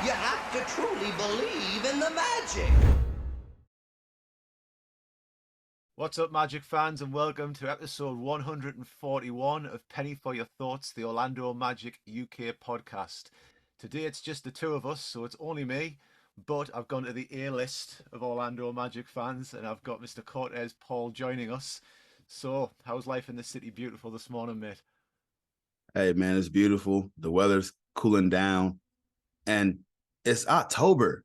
You have to truly believe in the magic. What's up, Magic fans, and welcome to episode 141 of Penny for Your Thoughts, the Orlando Magic UK podcast. Today it's just the two of us, so it's only me, but I've gone to the A list of Orlando Magic fans, and I've got Mr. Cortez Paul joining us. So, how's life in the city beautiful this morning, mate? Hey man, it's beautiful. The weather's cooling down, and it's October.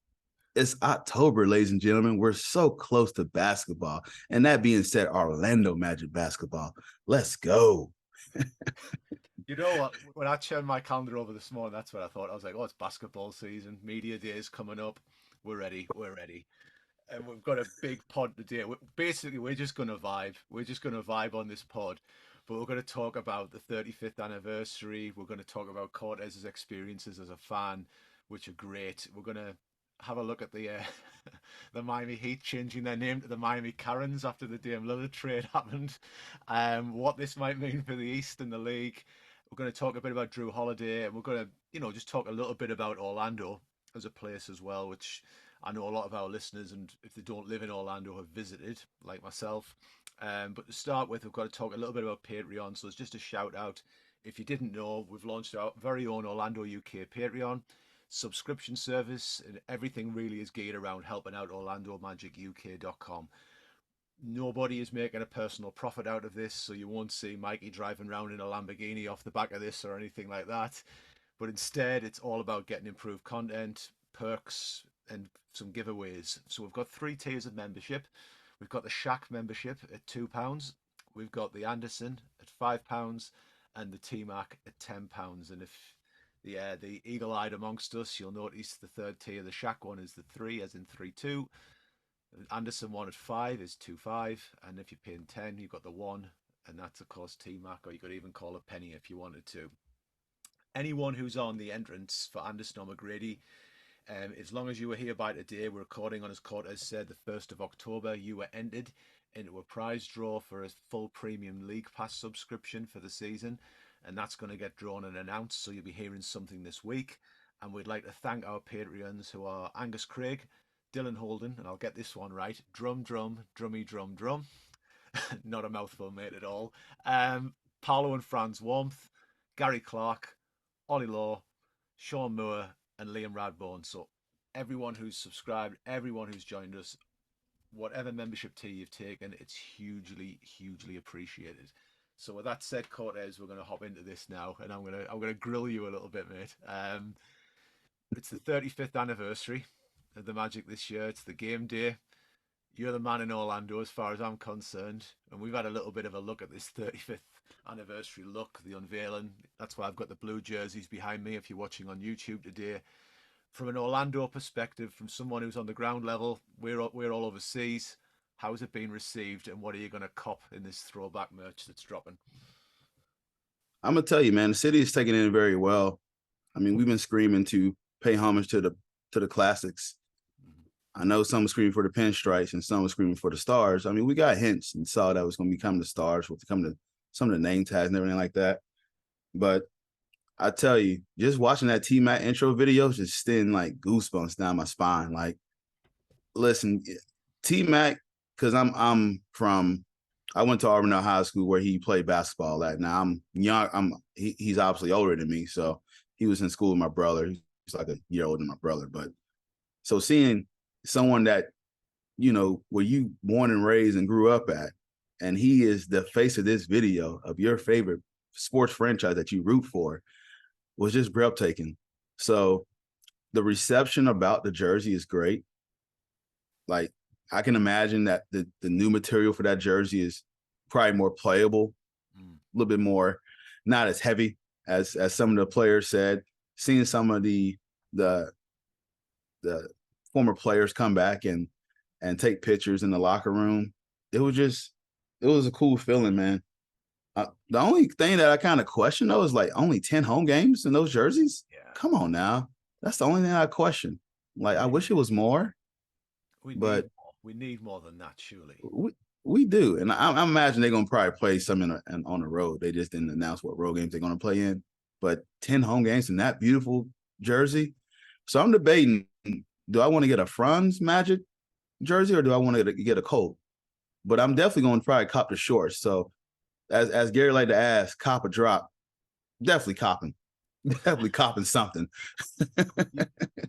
It's October, ladies and gentlemen. We're so close to basketball. And that being said, Orlando Magic basketball. Let's go. You know what? When I turned my calendar over this morning, that's what I thought. I was like, oh, it's basketball season. Media day is coming up. We're ready. We're ready. And we've got a big pod today. Basically, we're just going to vibe. We're just going to vibe on this pod. But we're going to talk about the 35th anniversary. We're going to talk about Cortez's experiences as a fan, which are great. We're going to have a look at the the Miami Heat changing their name to the Miami Karens after the Dame Lillard trade happened. What this might mean for the East and the league. We're going to talk a bit about Drew Holiday, and we're going to, just talk a little bit about Orlando as a place as well, which I know a lot of our listeners, and if they don't live in Orlando, have visited, like myself. But to start with, we've got to talk a little bit about Patreon. So it's just a shout out. If you didn't know, we've launched our very own Orlando UK Patreon subscription service, and everything really is geared around helping out OrlandoMagicUK.com. Nobody is making a personal profit out of this, so you won't see Mikey driving around in a Lamborghini off the back of this or anything like that. But instead, it's all about getting improved content, perks, and some giveaways. So we've got 3 tiers of membership. We've got the Shaq membership at £2. We've got the Anderson at £5 and the T-Mac at £10. And if the eagle-eyed amongst us, you'll notice the third tier, the Shaq one, is the 3, as in 3-2. The Anderson one at 5 is 2-5. And if you're paying 10, you've got the 1. And that's, of course, T-Mac, or you could even call a penny if you wanted to. Anyone who's on the entrance for Anderson or McGrady, as long as you were here by today, we're recording on, as Cortez said, the 1st of October, you were entered into a prize draw for a full premium League Pass subscription for the season, and that's going to get drawn and announced, so you'll be hearing something this week. And we'd like to thank our Patreons, who are Angus Craig, Dylan Holden, and I'll get this one right, drum, drum, drummy, drum, drum. Not a mouthful, mate, at all. Paolo and Franz Warmth, Gary Clark, Ollie Law, Sean Moore, and Liam Radbourne. So everyone who's subscribed, everyone who's joined us, whatever membership tier you've taken, it's hugely, hugely appreciated. So with that said, Cortez, we're going to hop into this now, and I'm gonna grill you a little bit, mate. It's the 35th anniversary of the Magic this year. It's the game day. You're the man in Orlando, as far as I'm concerned, and we've had a little bit of a look at this 35th anniversary look, the unveiling. That's why I've got the blue jerseys behind me, if you're watching on YouTube today. From an Orlando perspective, from someone who's on the ground level, we're all overseas. How's it been received, and what are you going to cop in this throwback merch that's dropping? I'm gonna tell you, man, the city is taking it very well. I mean, we've been screaming to pay homage to the classics. I know some are screaming for the pinstripes and some are screaming for the stars. I mean, we got hints and saw that was going to become the stars, with come to some of the name tags and everything like that. But I tell you, just watching that T-Mac intro video just sending like goosebumps down my spine. Like, listen, T-Mac, because I went to Auburn High School where he played basketball at. Now I'm young. He's obviously older than me, so he was in school with my brother. He's like a year older than my brother. But so seeing someone that, where you born and raised and grew up at, and he is the face of this video of your favorite sports franchise that you root for, was just breathtaking. So the reception about the jersey is great. Like, I can imagine that the new material for that jersey is probably more playable, a little bit more, not as heavy as some of the players said. Seeing some of the former players come back and take pictures in the locker room, it was a cool feeling, man. The only thing that I kind of question, though, is like only 10 home games in those jerseys. Yeah. Come on now. That's the only thing I question. Like, I wish it was more. We need more than that, surely. We do. And I imagine they're going to probably play some on the road. They just didn't announce what road games they're going to play in. But 10 home games in that beautiful jersey. So I'm debating: do I want to get a Franz Magic jersey or do I want to get a Colt? But I'm definitely going to probably cop the shorts. So as Gary like to ask, cop a drop. Definitely copping. Definitely copping something.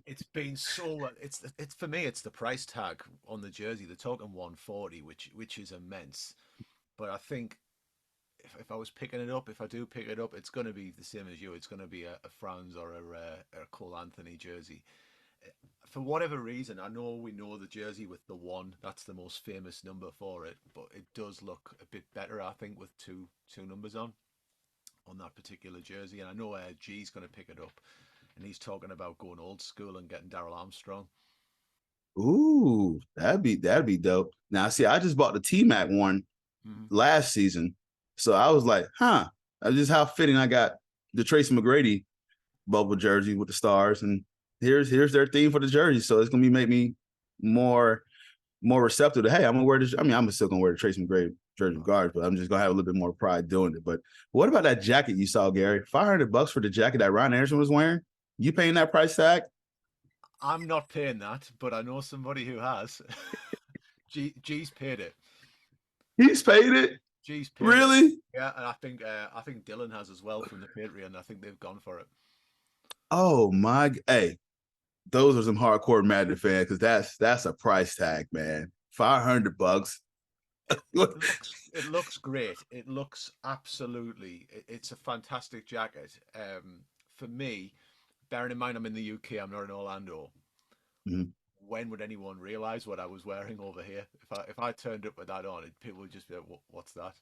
It's been so. It's for me. It's the price tag on the jersey. They're talking 140, which is immense. But I think if I was picking it up, if I do pick it up, it's going to be the same as you. It's going to be a Franz or a Cole Anthony jersey. For whatever reason, I know we know the jersey with the one. That's the most famous number for it, but it does look a bit better, I think, with two numbers on that particular jersey. And I know G's going to pick it up, and he's talking about going old school and getting Daryl Armstrong. Ooh, that'd be dope. Now, see, I just bought the T-Mac one last season, so I was like, huh, that's just how fitting. I got the Tracy McGrady bubble jersey with the stars, and here's their theme for the jersey. So it's gonna make me more receptive to, hey, I'm gonna wear this. I mean, I'm still gonna wear the Tracy McGrady jersey regardless, but I'm just gonna have a little bit more pride doing it. But what about that jacket you saw, Gary? $500 for the jacket that Ryan Anderson was wearing? You paying that price tag? I'm not paying that, but I know somebody who has. G's paid it. He's paid it. G's paid Really? it. Yeah, and I think Dylan has as well from the Patreon. I think they've gone for it. Oh my! Hey, those are some hardcore Madden fans because that's a price tag, man. $500. It looks great. It looks absolutely. It's a fantastic jacket. For me, bearing in mind I'm in the UK, I'm not in Orlando. Mhm. When would anyone realize what I was wearing over here? If I turned up with that on, people would just be like, "What's that?"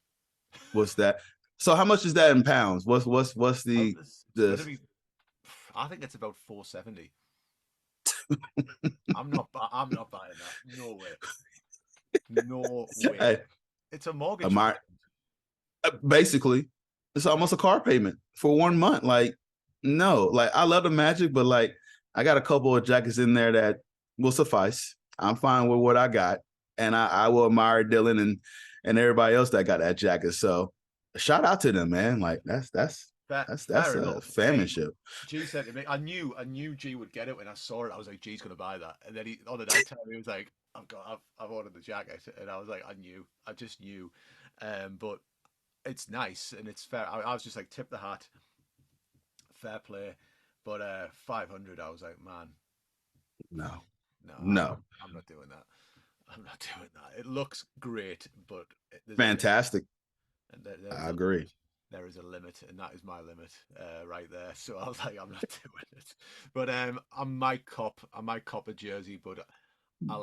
What's that? So how much is that in pounds? What's Oh, the it's gonna be. I think it's about 470. I'm not buying that. No way. No way. hey, It's a mortgage am I payment. basically it's almost a car payment for 1 month. Like, no, like I love the Magic, but like I got a couple of jackets in there that will suffice. I'm fine with what I got, and I will admire Dylan and everybody else that got that jacket. So shout out to them, man. Like that's Fair a enough. Hey, fanmanship. G said to me, I knew G would get it when I saw it. I was like, G's gonna buy that. And then on the night time, he was like, I've ordered the jacket, and I was like, I just knew. But it's nice and it's fair. I was just like, tip the hat, fair play. But 500, I was like, man, No, no, no, I'm not doing that. I'm not doing that. It looks great, but there's a limit, fantastic. and there is I a agree. limit. There is a limit, and that is my limit right there. So I was like, I'm not doing it. But I might cop a jersey, but I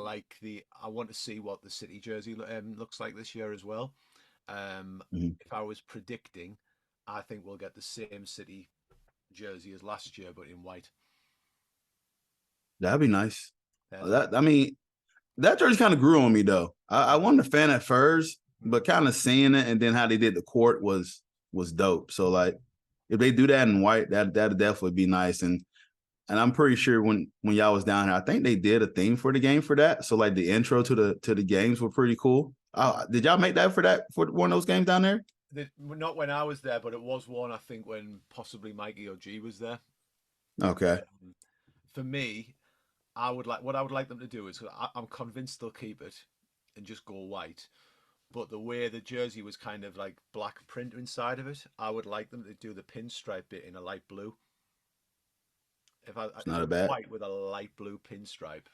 want to see what the City jersey looks like this year as well. Mhm. If I was predicting, I think we'll get the same City jersey as last year, but in white. That'd be nice. There's my That I mean, that jersey kind of grew on me though. I wasn't a fan at first, mm, but kind of seeing it and then how they did the court was dope. So like if they do that in white, that'd definitely be nice. And I'm pretty sure when y'all was down here, I think they did a theme for the game for that. So like the intro to the games were pretty cool. Did y'all make that for one of those games down there? not when I was there, but it was one I think when possibly Mikey or G was there. Okay. For me, I would like them to do is I'm convinced they'll keep it and just go white. But the way the jersey was kind of like black print inside of it, I would like them to do the pinstripe bit in a light blue. It's If not a it was bad. white with a light blue pinstripe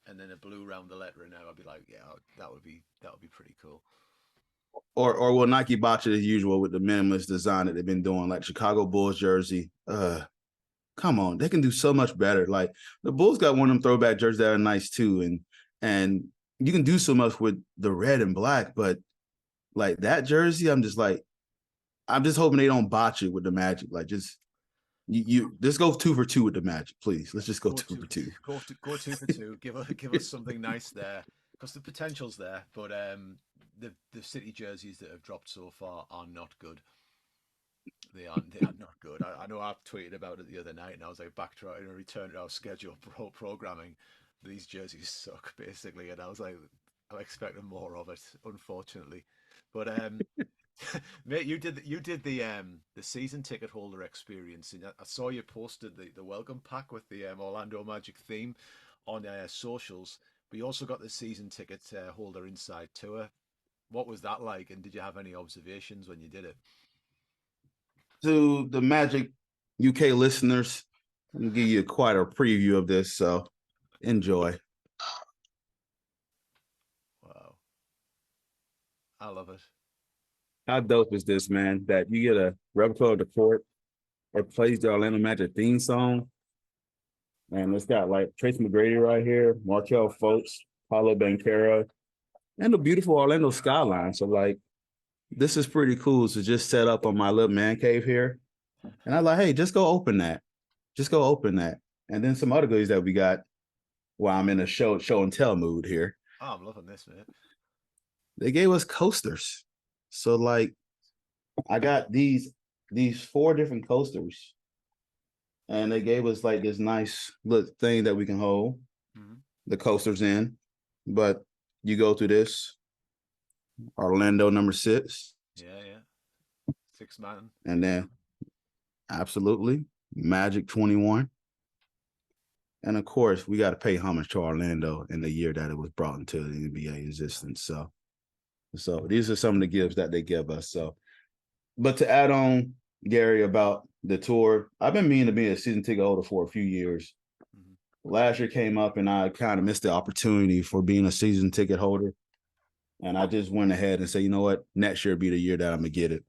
and then a blue around the lettering, now I'd be like, yeah, that would be pretty cool. Or will Nike botch it as usual with the minimalist design that they've been doing, like Chicago Bulls jersey? Come on, they can do so much better. Like the Bulls got one of them throwback jerseys that are nice too, and you can do so much with the red and black, but like that jersey, I'm just hoping they don't botch it with the Magic. Like you just go 2 for 2 with the Magic, please. Let's just go Go 2 two, for 2. go 2 for 2. Give us something nice there because the potential's there. But the City jerseys that have dropped so far are not good. They are not good. I know I've tweeted about it the other night, and I was like, backtrack and return to our schedule programming. These jerseys suck basically, and I was like, I'm expecting more of it, unfortunately. But Mate, you did the season ticket holder experience, and I saw you posted the welcome pack with the Orlando Magic theme on socials. But you also got the season ticket holder inside tour. What was that like, and did you have any observations when you did it? To the Magic UK listeners, I'm gonna give you quite a preview of this, so enjoy. Wow, I love it. How dope is this, man? That you get a replica of the court or plays the Orlando Magic theme song. And it's got like Tracy McGrady right here, Markel Fultz, Paulo Banchero, and the beautiful Orlando skyline. So like, this is pretty cool to just set up on my little man cave here. And I'm like, hey, just go open that. Just go open that. And then some other goodies that we got while I'm in a show and tell mood here. Oh, I'm loving this, man. They gave us coasters. So like, I got these 4 different coasters. And they gave us like this nice little thing that we can hold the coasters in. But you go through this, Orlando number 6. Yeah. 6 man. And then absolutely Magic 21. And of course, we got to pay homage to Orlando in the year that it was brought into the NBA existence. So these are some of the gifts that they give us. So, but to add on, Gary, about the tour, I've been meaning to be a season ticket holder for a few years. Last year came up and I kind of missed the opportunity for being a season ticket holder. And I just went ahead and said, you know what, next year be the year that I'm going to get it.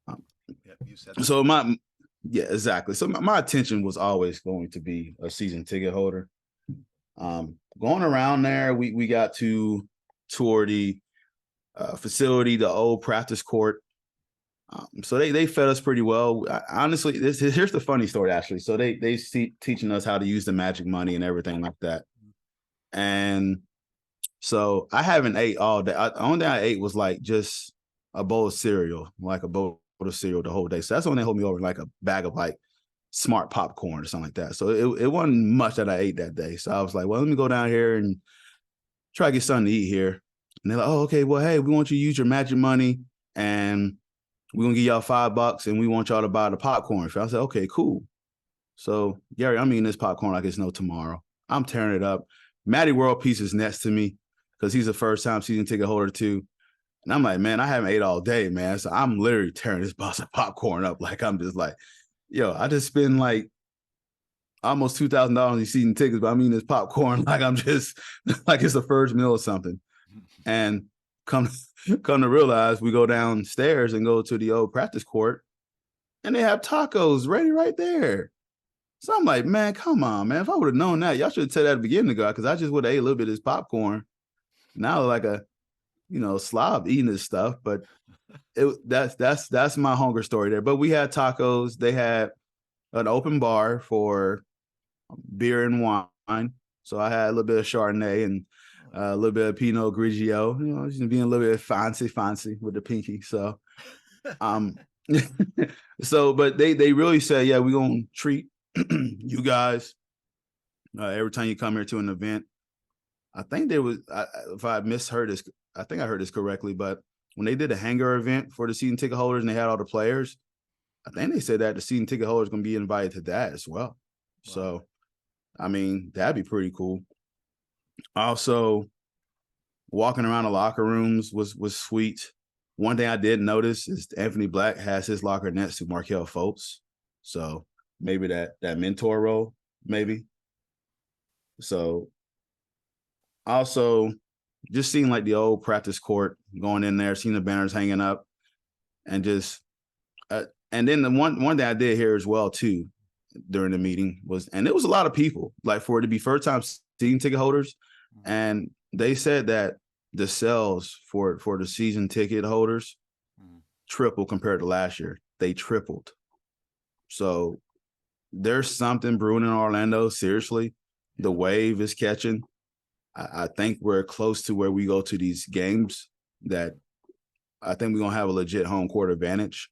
Yep, you said that. So yeah, exactly. So my attention was always going to be a season ticket holder. Going around there, we got to tour the facility, the old practice court. So they fed us pretty well. Honestly, here's the funny story, actually. So they teaching us how to use the Magic money and everything like that. And so I haven't ate all day. The only thing I ate was like just a bowl of cereal, like a bowl of cereal the whole day. So that's when they hold me over, like a bag of like Smart popcorn or something like that. So it wasn't much that I ate that day. So I was like, well, let me go down here and try to get something to eat here. And they're like, oh, okay, well, hey, we want you to use your Magic money and we're going to give y'all $5 and we want y'all to buy the popcorn. So I said, okay, cool. So, Gary, I'm eating this popcorn like it's no tomorrow. I'm tearing it up. Matty World Peace is next to me because he's a first-time season ticket holder too. And I'm like, man, I haven't ate all day, man. So I'm literally tearing this box of popcorn up. Like, I'm just like, yo, I just spend like almost $2,000 in season tickets, but I'm eating this popcorn like I'm just like it's the first meal or something. And come to realize, we go downstairs and go to the old practice court, and they have tacos ready right there. So I'm like, man, come on, man. If I would have known that, y'all should have said that at the beginning ago, because I just would have ate a little bit of this popcorn. Now like a, slob eating this stuff, but that's my hunger story there. But we had tacos. They had an open bar for beer and wine. So I had a little bit of Chardonnay and a little bit of Pinot Grigio, just being a little bit fancy with the pinky. So, but they really said, yeah, we're going to treat you guys every time you come here to an event. I think there was, if I misheard this, I think I heard this correctly, but when they did a hangar event for the season ticket holders and they had all the players, I think they said that the season ticket holders going to be invited to that as well. Wow. So, I mean, that'd be pretty cool. Also, walking around the locker rooms was sweet. One thing I did notice is Anthony Black has his locker next to Markel Fultz. So maybe that mentor role, maybe. So also just seeing like the old practice court, going in there, seeing the banners hanging up, and just and then the one thing I did here as well too during the meeting was, and it was a lot of people, like for it to be first time season ticket holders, and they said that the sales for the season ticket holders tripled compared to last year. They tripled. So there's something brewing in Orlando. Seriously, the wave is catching. I think we're close to where we go to these games that I think we're going to have a legit home court advantage.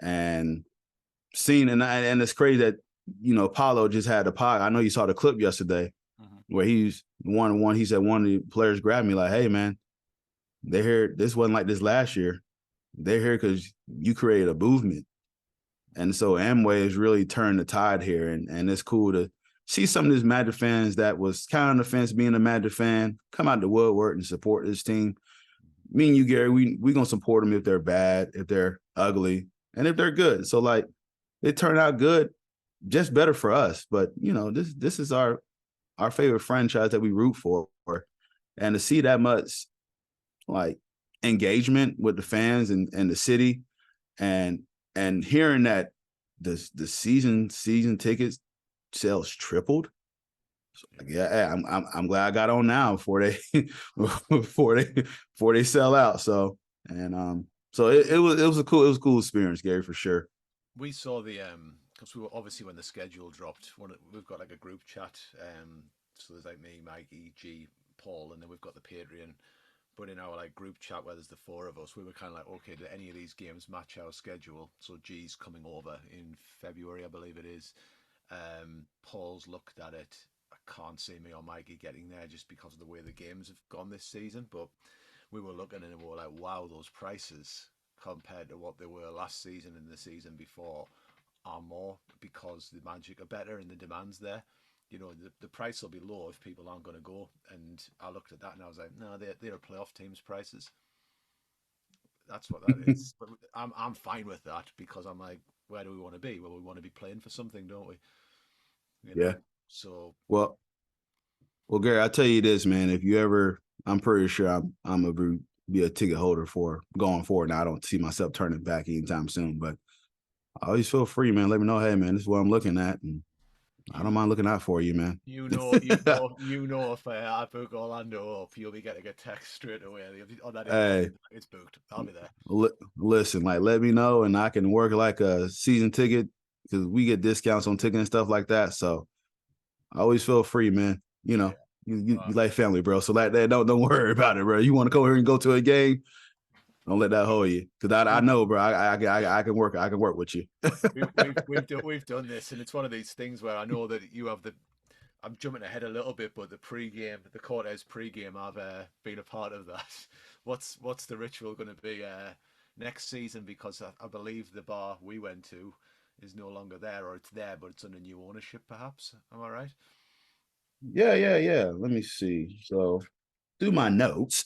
And seeing, and it's crazy that, Paulo just had a pod. I know you saw the clip yesterday where he's he said one of the players grabbed me like, hey, man, they heard this wasn't like this last year. they're here because you created a movement. And so Amway has really turned the tide here. And it's cool to see some of these Magic fans that was kind of on the fence being a Magic fan come out to woodwork and support this team. Me and you, Gary, we going to support them if they're bad, if they're ugly, and if they're good. So, like, they turn out good, just better for us. But, you know, this is our favorite franchise that we root for. And to see that much, like, engagement with the fans and the city and hearing that the season tickets sales tripled. So, yeah, I'm glad I got on now before they sell out. So so it was a cool experience, Gary, for sure. We saw the because we were obviously when the schedule dropped. We've got like a group chat. So there's like me, Mikey, G, Paul, and then we've got the Patreon. But in our like group chat where there's the four of us, we were kind of like, okay, do any of these games match our schedule? So G's coming over in February, I believe it is. Paul's looked at it. I can't see me or Mikey getting there just because of the way the games have gone this season. But we were looking and we were like, wow, those prices compared to what they were last season and the season before are more because the Magic are better and the demand's there. You know, the price will be low if people aren't going to go. And I looked at that and I was like, no, they're playoff teams' prices. That's what that is. But I'm fine with that because I'm like, where do we want to be? Well, we want to be playing for something, don't we? You know? Yeah. So well, Gary, I'll tell you this, man. If you ever, I'm pretty sure I'm gonna be a ticket holder for going forward. Now I don't see myself turning back anytime soon, but I always feel free, man. Let me know, hey, man, this is what I'm looking at, and I don't mind looking out for you, man. You know, if I book Orlando up, you'll be getting a text straight away. On that Hey, it's booked. I'll be there. Listen, like, let me know, and I can work like a season ticket because we get discounts on ticket and stuff like that. So I always feel free, man. You know, you like family, bro. So like that, don't worry about it, bro. You want to come here and go to a game? Don't let that hold you, because I know, bro. I can work. I can work with you. We've done this, and it's one of these things where I know that you have the. I'm jumping ahead a little bit, but the Cortez pregame, I've been a part of that. What's the ritual going to be next season? Because I believe the bar we went to is no longer there, or it's there, but it's under new ownership, perhaps. Am I right? Yeah. Let me see. So, through my notes.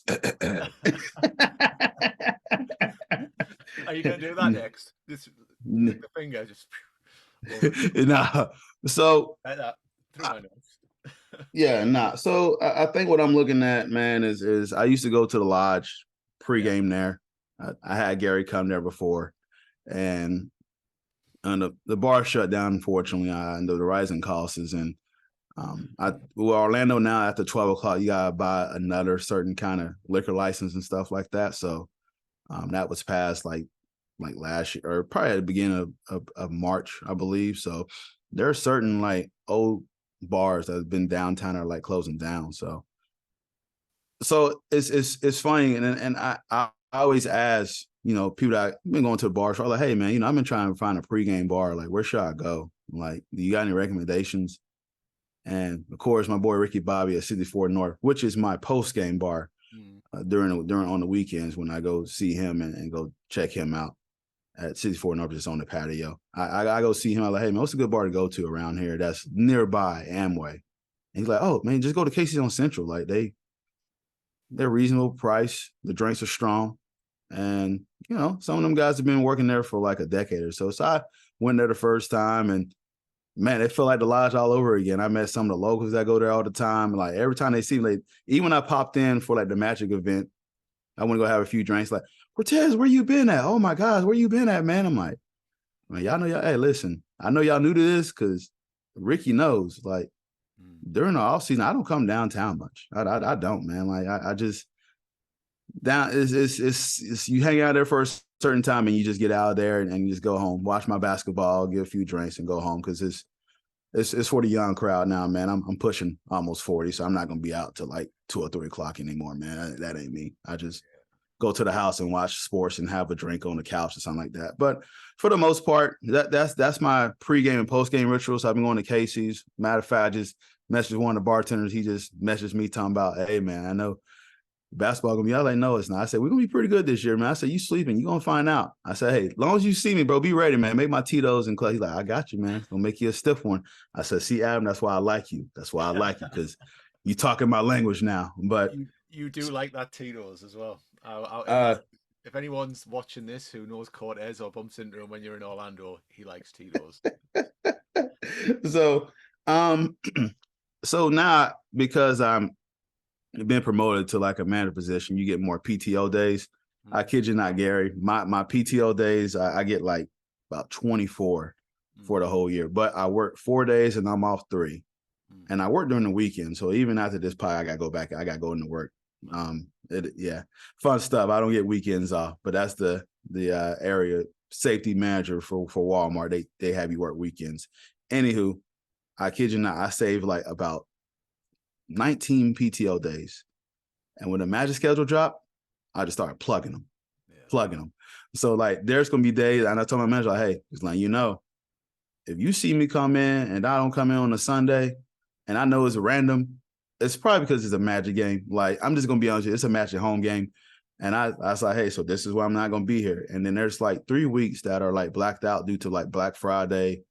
Are you going to do that next? This the finger just. Nah. So Like that. Through my notes. Yeah, nah. So I think what I'm looking at, man, is I used to go to the lodge pregame there. I had Gary come there before, and the bar shut down, unfortunately, under the rising costs. And Orlando now after 12 o'clock, you gotta buy another certain kind of liquor license and stuff like that. So that was passed like last year, or probably at the beginning of March, I believe. So there are certain like old bars that have been downtown are like closing down. So it's funny, and I always ask, you know, people that I've been going to the bar, so I'm like, hey man, you know, I've been trying to find a pregame bar. Like, where should I go? Like, do you got any recommendations? And of course, my boy Ricky Bobby at 64 North, which is my post game bar during on the weekends when I go see him and go check him out at 64 North, just on the patio. I go see him. I'm like, hey man, what's a good bar to go to around here that's nearby Amway? And he's like, oh man, just go to Casey's on Central. Like, they're reasonable price. The drinks are strong. And, you know, some of them guys have been working there for like a decade or so. So I went there the first time, and man, it felt like the lodge all over again. I met some of the locals that go there all the time. Like, every time they see me, like, even when I popped in for like the Magic event, I want to go have a few drinks. Like, Cortez, where you been at? Oh my gosh, where you been at, man? I'm like, man, y'all know y'all. Hey, listen, I know y'all new to this because Ricky knows. Like, during the off season, I don't come downtown much. I don't, man. Like, I just down. It's you hang out there for a certain time and you just get out of there and you just go home, watch my basketball, get a few drinks, and go home because it's for the young crowd now, man. I'm pushing almost 40, so I'm not gonna be out till like 2 or 3 o'clock anymore, man. That ain't me. I just go to the house and watch sports and have a drink on the couch or something like that. But for the most part, that's my pregame and postgame rituals. So I've been going to Casey's. Matter of fact, I just messaged one of the bartenders. He just messaged me talking about, hey man, I know basketball gonna be? I was like, no, it's not. I said, we're gonna be pretty good this year, man. I said, you sleeping, you gonna find out. I said, hey, as long as you see me, bro, be ready, man. Make my Tito's and Clay. He's like, I got you, man. Gonna make you a stiff one. I said, see, Adam, that's why I like you. That's why I like you, because you talking my language now. But you do like that Tito's as well. If anyone's watching this who knows Cortez or bumps into him when you're in Orlando, he likes Tito's. So so now, because I'm been promoted to like a manager position, you get more PTO days. I kid you not, Gary. My PTO days, I get like about 24 for the whole year. But I work 4 days and I'm off 3. And I work during the weekend. So even after this pod, I gotta go back. I gotta go into work. Fun stuff. I don't get weekends off, but that's the area safety manager for Walmart. They have you work weekends. Anywho, I kid you not, I save like about 19 PTO days. And when the Magic schedule drop, I just started plugging them. So like there's gonna be days, and I told my manager, like, hey, it's like, if you see me come in and I don't come in on a Sunday and I know it's random, it's probably because it's a Magic game. Like, I'm just gonna be honest with you, it's a Magic home game. And I was like, hey, so this is why I'm not gonna be here. And then there's like 3 weeks that are like blacked out due to like Black Friday,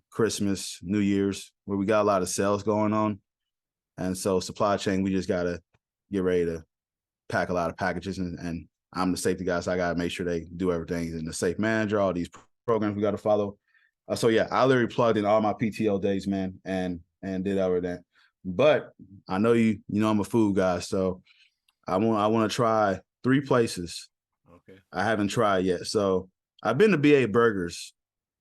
Christmas, New Year's, where we got a lot of sales going on. And so supply chain, we just gotta get ready to pack a lot of packages, and I'm the safety guy, so I gotta make sure they do everything. And the safe manager, all these programs we gotta follow. So yeah, I literally plugged in all my PTO days, man, and did everything. But I know you know I'm a food guy, so I want to try 3 places. Okay. I haven't tried yet. So I've been to BA Burgers,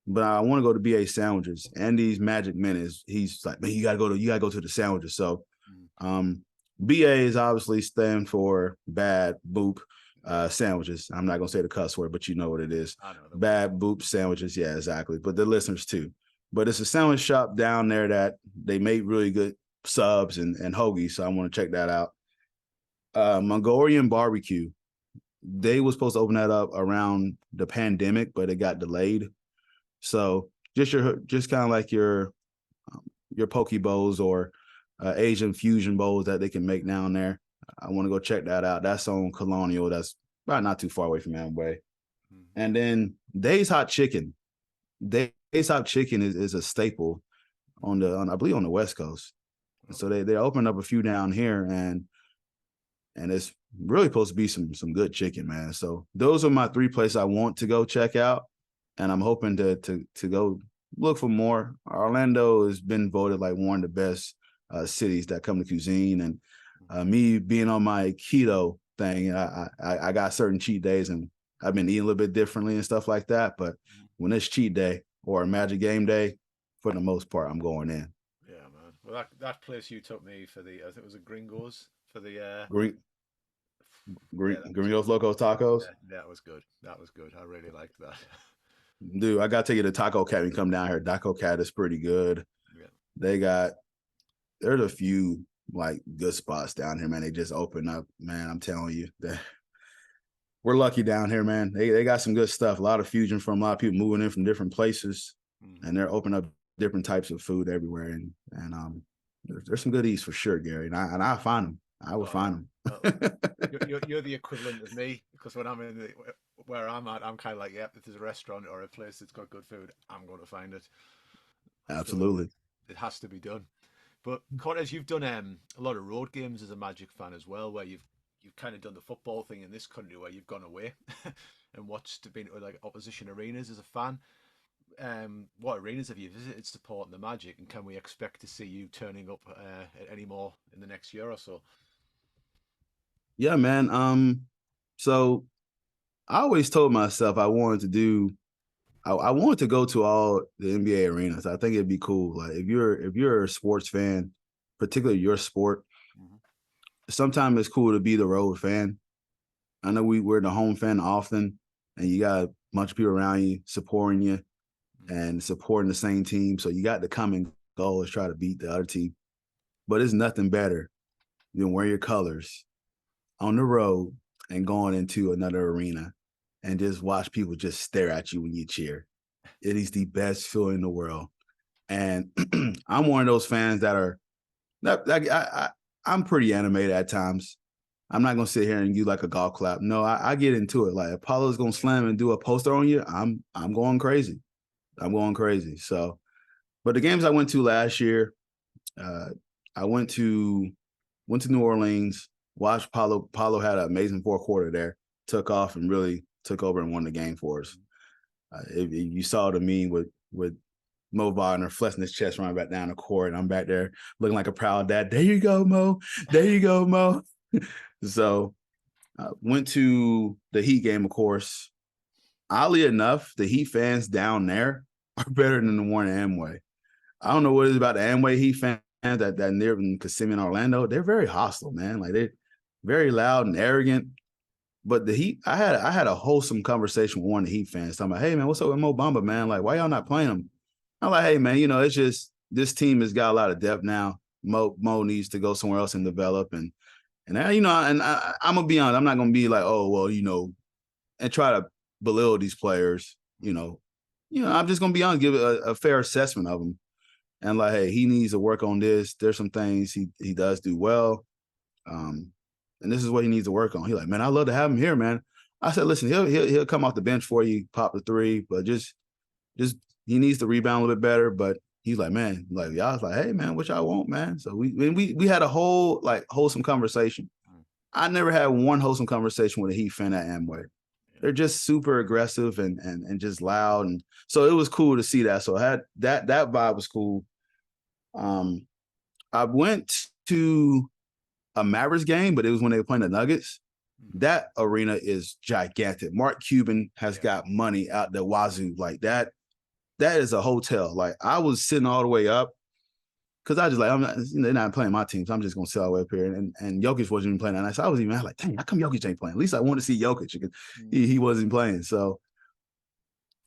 but I want to go to BA Sandwiches. Andy's Magic Minutes. He's like, man, you gotta go to the sandwiches. So BA is obviously stand for bad boop sandwiches. I'm not gonna say the cuss word, but you know what it is. I know Bad boop sandwiches. Yeah, exactly. But the listeners too. But it's a sandwich shop down there that they make really good subs and hoagies. So I want to check that out. Mongolian Barbecue. They were supposed to open that up around the pandemic, but it got delayed. So just kind of like your poke bowls or Asian fusion bowls that they can make down there. I want to go check that out. That's on Colonial. That's probably not too far away from Amway. And then Dave's Hot Chicken. Dave's Hot Chicken is a staple I believe on the West Coast. So they opened up a few down here, and it's really supposed to be some good chicken, man. So those are my 3 places I want to go check out, and I'm hoping to go look for more. Orlando has been voted like one of the best cities that come to cuisine, and me being on my keto thing, I got certain cheat days, and I've been eating a little bit differently and stuff like that. But when it's cheat day or a Magic game day, for the most part, I'm going in. Yeah, man. Well, that place you took me for I think it was a Gringos for the Gringos Locos Tacos. Yeah, that was good. That was good. I really liked that. Dude, I gotta take you to Taco Cat and come down here. Taco Cat is pretty good. Yeah. There's a few like good spots down here, man. They just open up, man. I'm telling you, we're lucky down here, man. They got some good stuff. A lot of fusion from a lot of people moving in from different places, and they're opening up different types of food everywhere. And there's some good eats for sure, Gary. And I find them. I will find them. You're the equivalent of me, because when I'm where I'm at, I'm kind of like, yep, if there's a restaurant or a place that's got good food, I'm going to find it. Absolutely. So it has to be done. But Cortez, you've done a lot of road games as a Magic fan as well, where you've kind of done the football thing in this country, where you've gone away and been to like opposition arenas as a fan. What arenas have you visited supporting the Magic, and can we expect to see you turning up any more in the next year or so? Yeah, man. So I always told myself I wanted to go to all the NBA arenas. I think it'd be cool. Like if you're a sports fan, particularly your sport, sometimes it's cool to be the road fan. I know we're the home fan often, and you got a bunch of people around you supporting you and supporting the same team. So you got to come and go and try to beat the other team. But it's nothing better than wearing your colors on the road and going into another arena and just watch people just stare at you when you cheer. It is the best feeling in the world. And I'm one of those fans that are I'm pretty animated at times. I'm not gonna sit here and do like a golf clap. No, I get into it. Like Apollo's gonna slam and do a poster on you. I'm going crazy. I'm going crazy. So, but the games I went to last year, I went to New Orleans. Watched Paulo. Paulo had an amazing fourth quarter there. Took off and really took over and won the game for us. You saw the meme with Mo Wagner flexing his chest running back down the court. And I'm back there looking like a proud dad. There you go, Mo. There you go, Mo. So went to the Heat game, of course. Oddly enough, the Heat fans down there are better than the one in Amway. I don't know what it is about the Amway Heat fans that near Kissimmee and Orlando. They're very hostile, man. Like they're very loud and arrogant. But the Heat, I had a wholesome conversation with one of the Heat fans talking about, hey man, what's up with Mo Bamba, man? Like, why y'all not playing him? I'm like, hey man, it's just this team has got a lot of depth now. Mo needs to go somewhere else and develop, and I'm gonna be honest, I'm not gonna be like, oh well, and try to belittle these players. I'm just gonna be honest, give a fair assessment of them, and like, hey, he needs to work on this. There's some things he does do well, and this is what he needs to work on. He's like, man, I'd love to have him here, man. I said, listen, he'll come off the bench for you, pop the three, but just he needs to rebound a little bit better. But he's like, man, like y'all was like, hey man, what y'all want, man? So we had a whole wholesome conversation. I never had one wholesome conversation with a Heat fan at Amway. They're just super aggressive and just loud, and so it was cool to see that. So I had that vibe was cool. I went to a Mavericks game, but it was when they were playing the Nuggets. That arena is gigantic. Mark Cuban has got money out the wazoo like that. That is a hotel. Like I was sitting all the way up because I just like they're not playing my team, so I'm just gonna sit all the way up here. And Jokic wasn't even playing that night, so I was even like, dang, how come Jokic ain't playing? At least I want to see Jokic because he wasn't playing. So,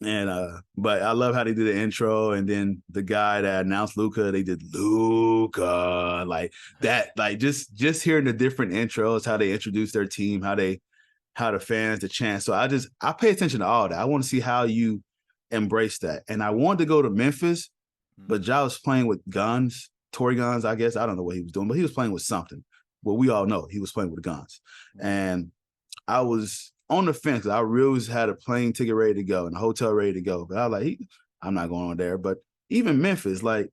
but I love how they did the intro, and then the guy that announced Luka, they did Luka like that. Like just hearing the different intros, how they introduce their team, how the fans, the chants. So I pay attention to all that. I want to see how you embrace that. And I wanted to go to Memphis, but Ja was playing with guns, toy guns, I guess. I don't know what he was doing, but he was playing with something. Well, we all know he was playing with guns. And I was on the fence. I really had a plane ticket ready to go and a hotel ready to go. But I was like, I'm not going on there. But even Memphis, like,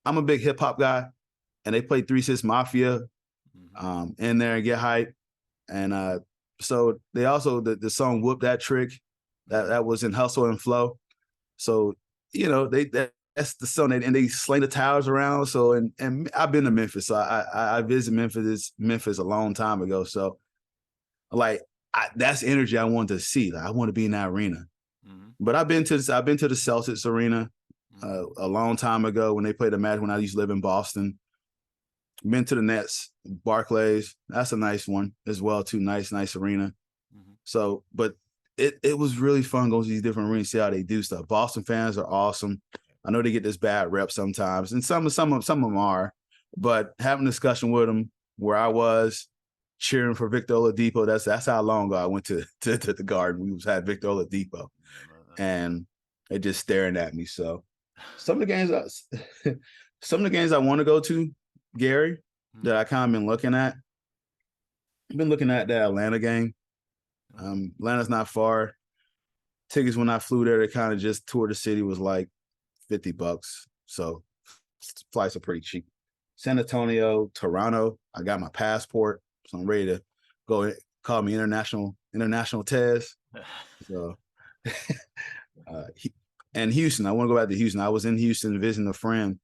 I'm a big hip hop guy, and they play 3 6 Mafia in there and get hype. And so they also the song "Whoop That Trick" that was in Hustle and Flow. So that's the song, and they sling the towers around. So and I've been to Memphis, so I visited Memphis a long time ago. So like that's energy I wanted to see. Like, I want to be in that arena. But I've been to the Celtics arena a long time ago when they played the Magic when I used to live in Boston. Been to the Nets, Barclays. That's a nice one as well too. Nice arena. So, but it was really fun going to these different arenas, see how they do stuff. Boston fans are awesome. I know they get this bad rep sometimes, and some of them are. But having a discussion with them where I was cheering for Victor Oladipo, that's how long ago I went to the Garden. We had Victor Oladipo, and they just staring at me. So some of the games I want to go to, Gary, that I kind of been looking at. I've been looking at that Atlanta game. Atlanta's not far. Tickets when I flew there to kind of just tour the city was like $50. So flights are pretty cheap. San Antonio, Toronto, I got my passport, so I'm ready to go. Call me international Tez. So and Houston, I want to go back to Houston. I was in Houston visiting a friend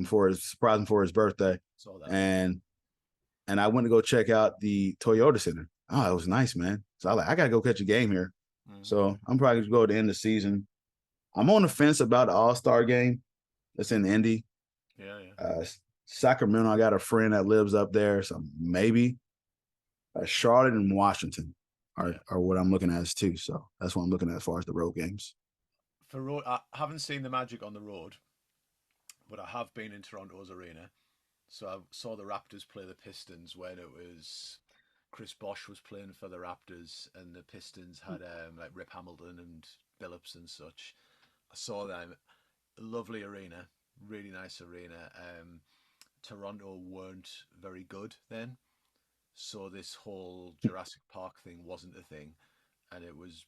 for his birthday. And I went to go check out the Toyota Center. Oh, it was nice, man. So I gotta go catch a game here. So I'm probably gonna go at the end of the season. I'm on the fence about the All-Star game that's in Indy. Sacramento, I got a friend that lives up there, so maybe Charlotte and Washington are what I'm looking at as too. So that's what I'm looking at as far as the road games. For road, I haven't seen the Magic on the road, but I have been in Toronto's arena. So I saw the Raptors play the Pistons when it was Chris Bosh was playing for the Raptors, and the Pistons had like Rip Hamilton and Billups and such. I saw them. Lovely arena, really nice arena. Toronto weren't very good then, so this whole Jurassic Park thing wasn't a thing, and it was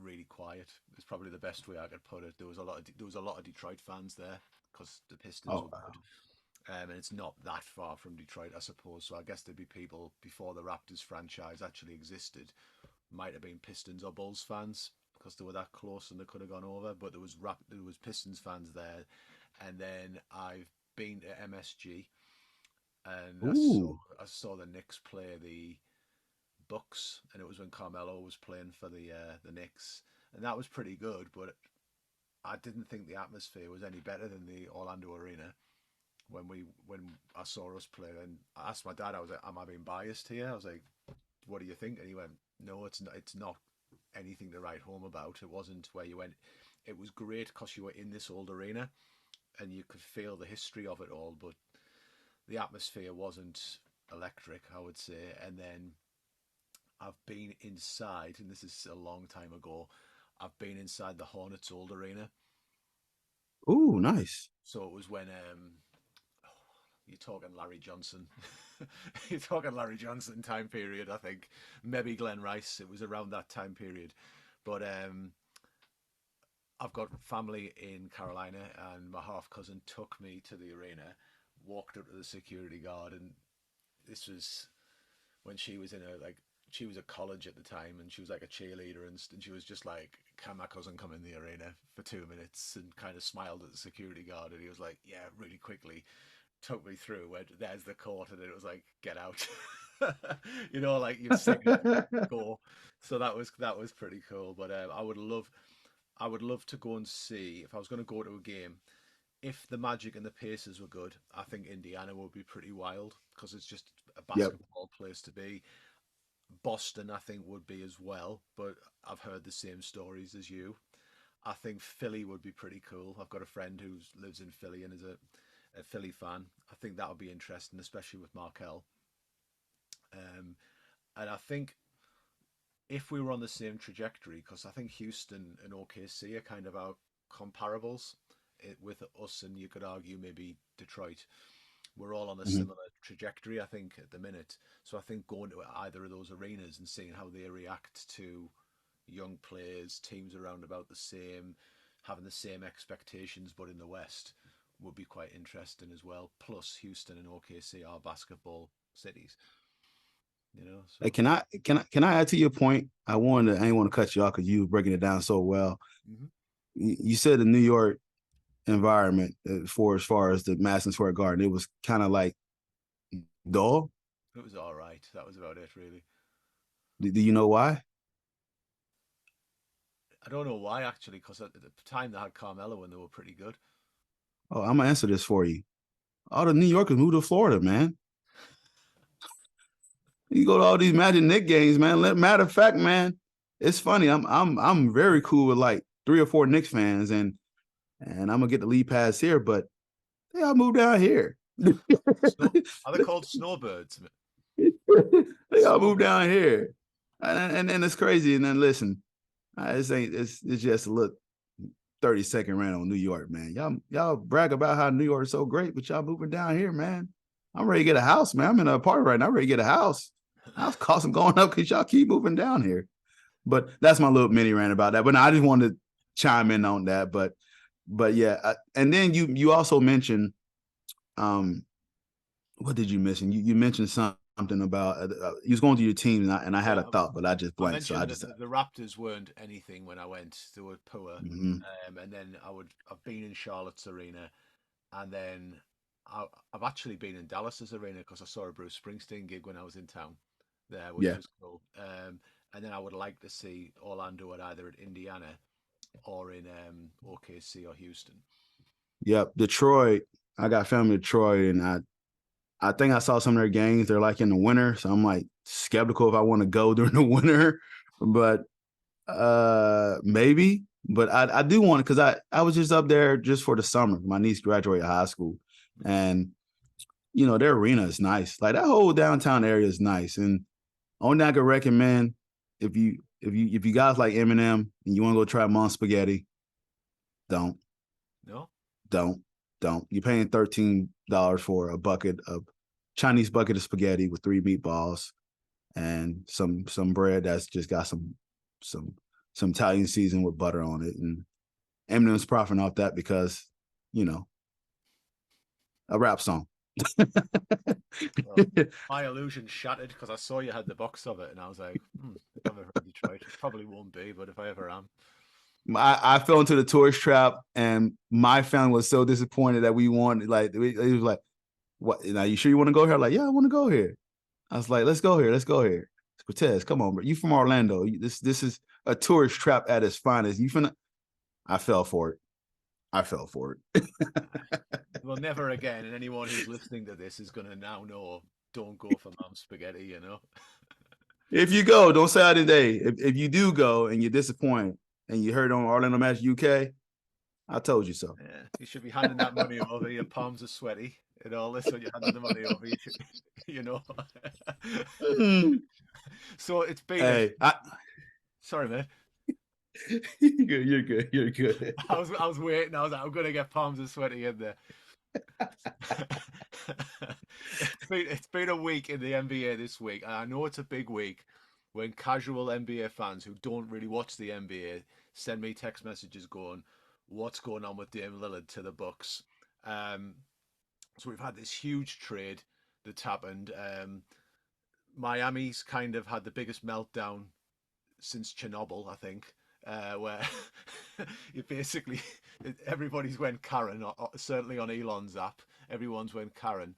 really quiet. It's probably the best way I could put it. There was a lot of Detroit fans there because the Pistons Oh, were good. And it's not that far from Detroit, I suppose. So I guess there'd be people before the Raptors franchise actually existed, might have been Pistons or Bulls fans because they were that close and they could have gone over. But there was Pistons fans there, and then I've been to MSG and ooh, I saw the Knicks play the Bucks, and it was when Carmelo was playing for the Knicks, and that was pretty good. But I didn't think the atmosphere was any better than the Orlando Arena when I saw us play. And I asked my dad, I was like, "Am I being biased here?" I was like, "What do you think?" And he went, "No, it's not. It's not anything to write home about. It wasn't where you went. It was great because you were in this old arena and you could feel the history of it all, but the atmosphere wasn't electric, I would say." And then I've been inside, and this is a long time ago. I've been inside the Hornets old arena. ooh, nice. So it was when you're talking Larry Johnson. You're talking Larry Johnson time period, I think. Maybe Glenn Rice. It was around that time period. But I've got family in Carolina, and my half cousin took me to the arena, walked up to the security guard, and this was when she was in a like she was at college at the time, and she was like a cheerleader, and she was just like, "Can my cousin come in the arena for 2 minutes?" And kind of smiled at the security guard, and he was like, "Yeah," really quickly took me through where there's the court, and it was like, "Get out." Like you've seen it, go. So that was pretty cool. But I would love to go and see if I was going to go to a game. If the Magic and the Pacers were good, I think Indiana would be pretty wild because it's just a Yep. basketball place to be. Boston, I think, would be as well, but I've heard the same stories as you. I think Philly would be pretty cool. I've got a friend who lives in Philly and is a Philly fan. I think that would be interesting, especially with Markel. Um, and I think if we were on the same trajectory, because I think Houston and OKC are kind of our comparables with us, and you could argue maybe Detroit. We're all on a Mhm. similar trajectory, I think, at the minute. So I think going to either of those arenas and seeing how they react to young players, teams around about the same, having the same expectations, but in the West, would be quite interesting as well. Plus, Houston and OKC are basketball cities, Hey, So can I add to your point? I didn't want to cut you off because you were breaking it down so well. Mhm. You said the New York environment for as far as the Madison Square Garden, it was kind of like dull. It was all right. That was about it, really. Do you know why? I don't know why actually, because at the time they had Carmelo and they were pretty good. Oh, I'm gonna answer this for you. All the New Yorkers moved to Florida, man. You go to all these Magic Nick games, man. Matter of fact, man, it's funny. I'm very cool with like 3 or 4 Knicks fans, and I'm gonna get the lead pass here, but they all moved down here. Snow Are they called snowbirds? They all moved Snowbirds. down here, and it's crazy. And then listen, it's just a look 30-second rant on New York, man. Y'all brag about how New York is so great, but y'all moving down here, man. I'm ready to get a house, man. I'm in an apartment right now. I'm ready to get a house. House costs them going up because y'all keep moving down here. But that's my little mini rant about that. But no, I just wanted to chime in on that. But yeah, and then you also mentioned what did you mention? You mentioned something about you was going through your team, and I had Yeah, a thought, but I just I blanked. So I mentioned that just the Raptors weren't anything when I went. They were poor. mhm. And then I've been in Charlotte's arena, and then I've actually been in Dallas's arena because I saw a Bruce Springsteen gig when I was in town there, which Yeah, was cool. And then I would like to see Orlando at either at Indiana or in OKC or Houston. yep. Detroit. I got family in Detroit, and I think I saw some of their games. They're like in the winter, so I'm like skeptical if I want to go during the winter. But maybe. But I do want to because I was just up there just for the summer. My niece graduated high school, and their arena is nice. Like that whole downtown area is nice. And only thing I could recommend if you guys like Eminem and you want to go try Mom Spaghetti, don't No? don't don't. You're paying $13 for a bucket of Chinese bucket of spaghetti with 3 meatballs and some bread that's just got some Italian season with butter on it. And Eminem's profiting off that because, a rap song. Well, my illusion shattered because I saw you had the box of it, and I was like, if I've ever heard Detroit, probably won't be, but if I ever am. I fell into the tourist trap, and my family was so disappointed that we wanted, like, it was like, what? Now, you sure you want to go here? Like, yeah, I want to go here. I was like, let's go here. Cortez, come on, bro. You from Orlando. This is a tourist trap at its finest. I fell for it. Well, never again. And anyone who's listening to this is going to now know, don't go for Mom's spaghetti, If you go, don't say I today. If you do go and you're disappointed and you heard on Orlando Match UK, I told you so. Yeah, you should be handing that money over. Your palms are sweaty and all this when you're handing the money over. So it's been. Sorry, man. You're good. I was waiting. I was like, I'm gonna get palms are sweaty in there. It's been a week in the NBA this week, and I know it's a big week when casual NBA fans who don't really watch the NBA send me text messages going, "What's going on with Dame Lillard to the Bucks?" So we've had this huge trade that's happened. Miami's kind of had the biggest meltdown since Chernobyl, I think. Where you basically everybody's went Karen, certainly on Elon's app, everyone's went Karen.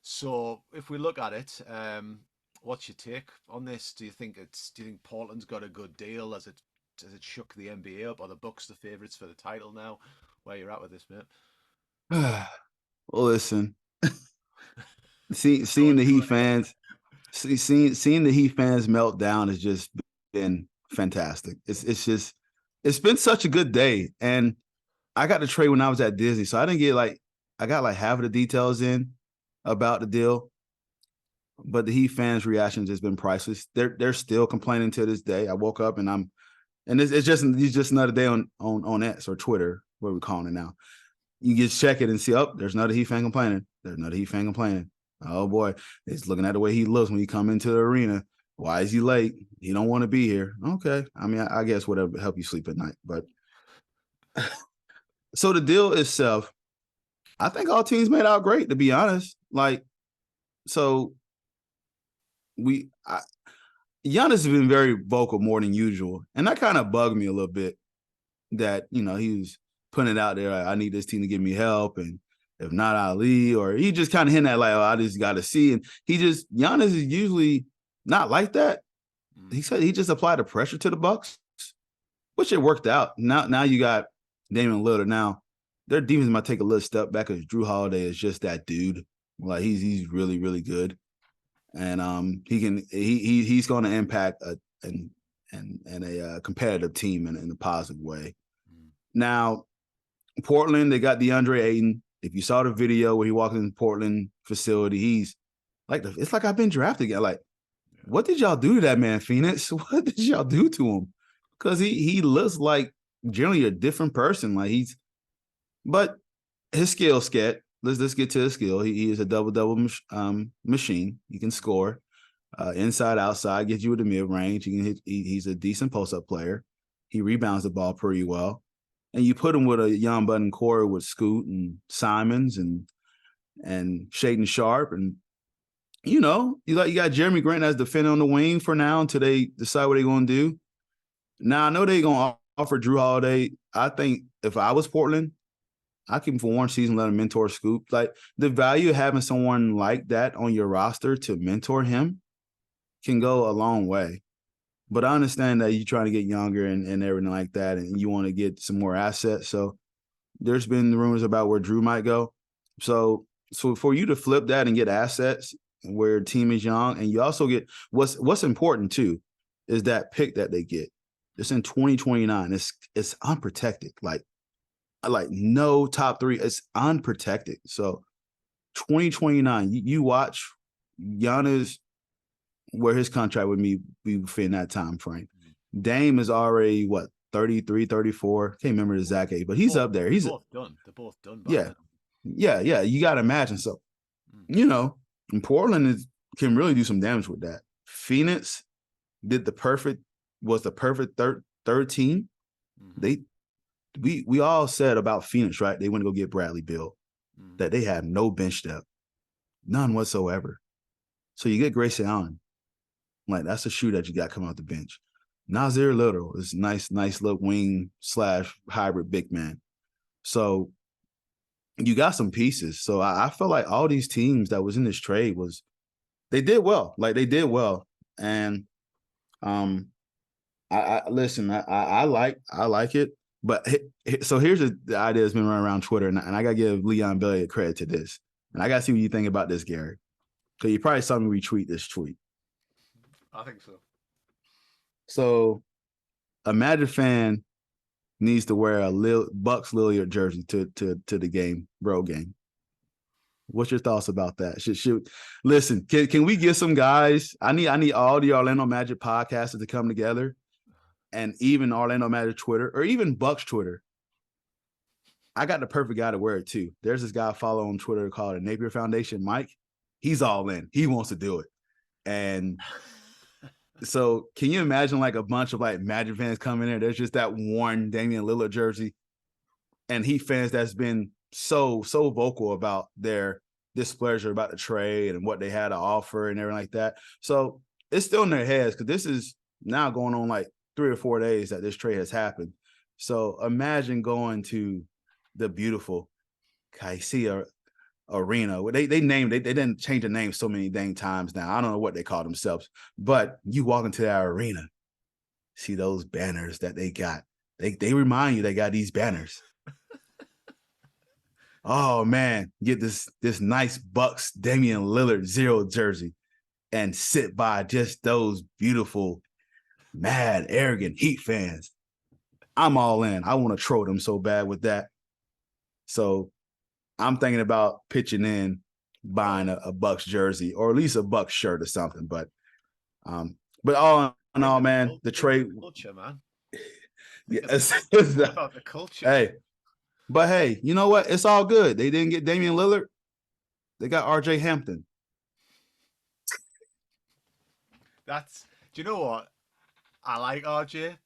So if we look at it, what's your take on this? Do you think Portland's got a good deal? Has it shook the NBA up? Are the Bucks the favourites for the title now? Where you're at with this, mate? Well, listen, seeing the Heat fans, seeing the Heat fans melt down has just been fantastic. It's been such a good day, and I got the trade when I was at Disney, so I didn't get I got half of the details in about the deal, but the Heat fans' reactions has been priceless. They're still complaining to this day. I woke up and it's just another day on X or Twitter, what we're calling it now. You just check it and see, there's another Heat fan complaining. Oh boy, it's looking at the way he looks when he come into the arena. Why is he late? He don't want to be here. Okay. I mean, I guess whatever help you sleep at night. But so the deal itself, I think all teams made out great, to be honest. So Giannis has been very vocal more than usual. And that kind of bugged me a little bit that, he was putting it out there. I need this team to give me help. And if not Ali, or he just kind of hinting at I just got to see. And Giannis is usually not like that. He said he just applied the pressure to the Bucks, which it worked out. Now you got Damian Lillard. Now their defense might take a little step back because Drew Holiday is just that dude. He's really, really good, and he's going to impact a competitive team in a positive way. Now Portland, they got DeAndre Ayton. If you saw the video where he walked in the Portland facility, he's it's like I've been drafted again. What did y'all do to that man, Phoenix? What did y'all do to him? Because he looks like generally a different person. But his skill set. Let's get to his skill. He is a double machine. He can score inside, outside, get you with the mid range. He can hit. He's a decent post up player. He rebounds the ball pretty well. And you put him with a young button core with Scoot and Simons and Shaden Sharp and. You got Jeremy Grant as defender on the wing for now until they decide what they're going to do. Now, I know they're going to offer Drew Holiday. I think if I was Portland, I'd keep him for one season, let him mentor Scoop. The value of having someone like that on your roster to mentor him can go a long way. But I understand that you're trying to get younger and everything like that, and you want to get some more assets. So there's been rumors about where Drew might go. So for you to flip that and get assets – where a team is young, and you also get what's important too is that pick that they get. It's in 2029. It's unprotected. Like no top 3. It's unprotected. So 2029, you watch Giannis where his contract would be within that time frame. Dame is already 33, 34. Can't remember the exact age, but he's up there. He's both done. They're both done. Yeah. You got to imagine. So, And Portland can really do some damage with that. Phoenix was the perfect third team. We all said about Phoenix, right? They went to go get Bradley Beal, that they have no bench depth, none whatsoever. So you get Grayson Allen, like that's a shoe that you got coming off the bench. Nasir Little is nice little wing / hybrid big man. So you got some pieces. So I feel like all these teams that was in this trade they did well. Like they did well. And I listen, I like it. But so here's the idea that's been running around Twitter, and I gotta give Leon Bailey credit to this. And I gotta see what you think about this, Gary. Because you probably saw me retweet this tweet. I think so. So a Magic fan needs to wear a Bucks Lillard jersey to the game, bro game. What's your thoughts about that? Should listen, can we get some guys? I need all the Orlando Magic podcasters to come together, and even Orlando Magic Twitter or even Bucks Twitter. I got the perfect guy to wear it too. There's this guy I follow on Twitter called the Napier Foundation, Mike. He's all in. He wants to do it. And so can you imagine like a bunch of like Magic fans coming in? There's just that worn Damian Lillard jersey. And Heat fans that's been so vocal about their displeasure about the trade and what they had to offer and everything like that. So it's still in their heads because this is now going on like 3 or 4 days that this trade has happened. So imagine going to the beautiful Kaisia Arena. They didn't change the name so many dang times now. I don't know what they call themselves, but you walk into that arena, see those banners that they got. They remind you they got these banners. Oh man, get this nice Bucks Damian Lillard 0 jersey and sit by just those beautiful, mad, arrogant Heat fans. I'm all in. I want to troll them so bad with that. So I'm thinking about pitching in, buying a Bucks jersey or at least a Bucks shirt or something. But all in all, man, the trade. Culture, man. Yeah, it's about the culture. Hey, but hey, you know what? It's all good. They didn't get Damian Lillard. They got RJ Hampton. Do you know what? I like RJ,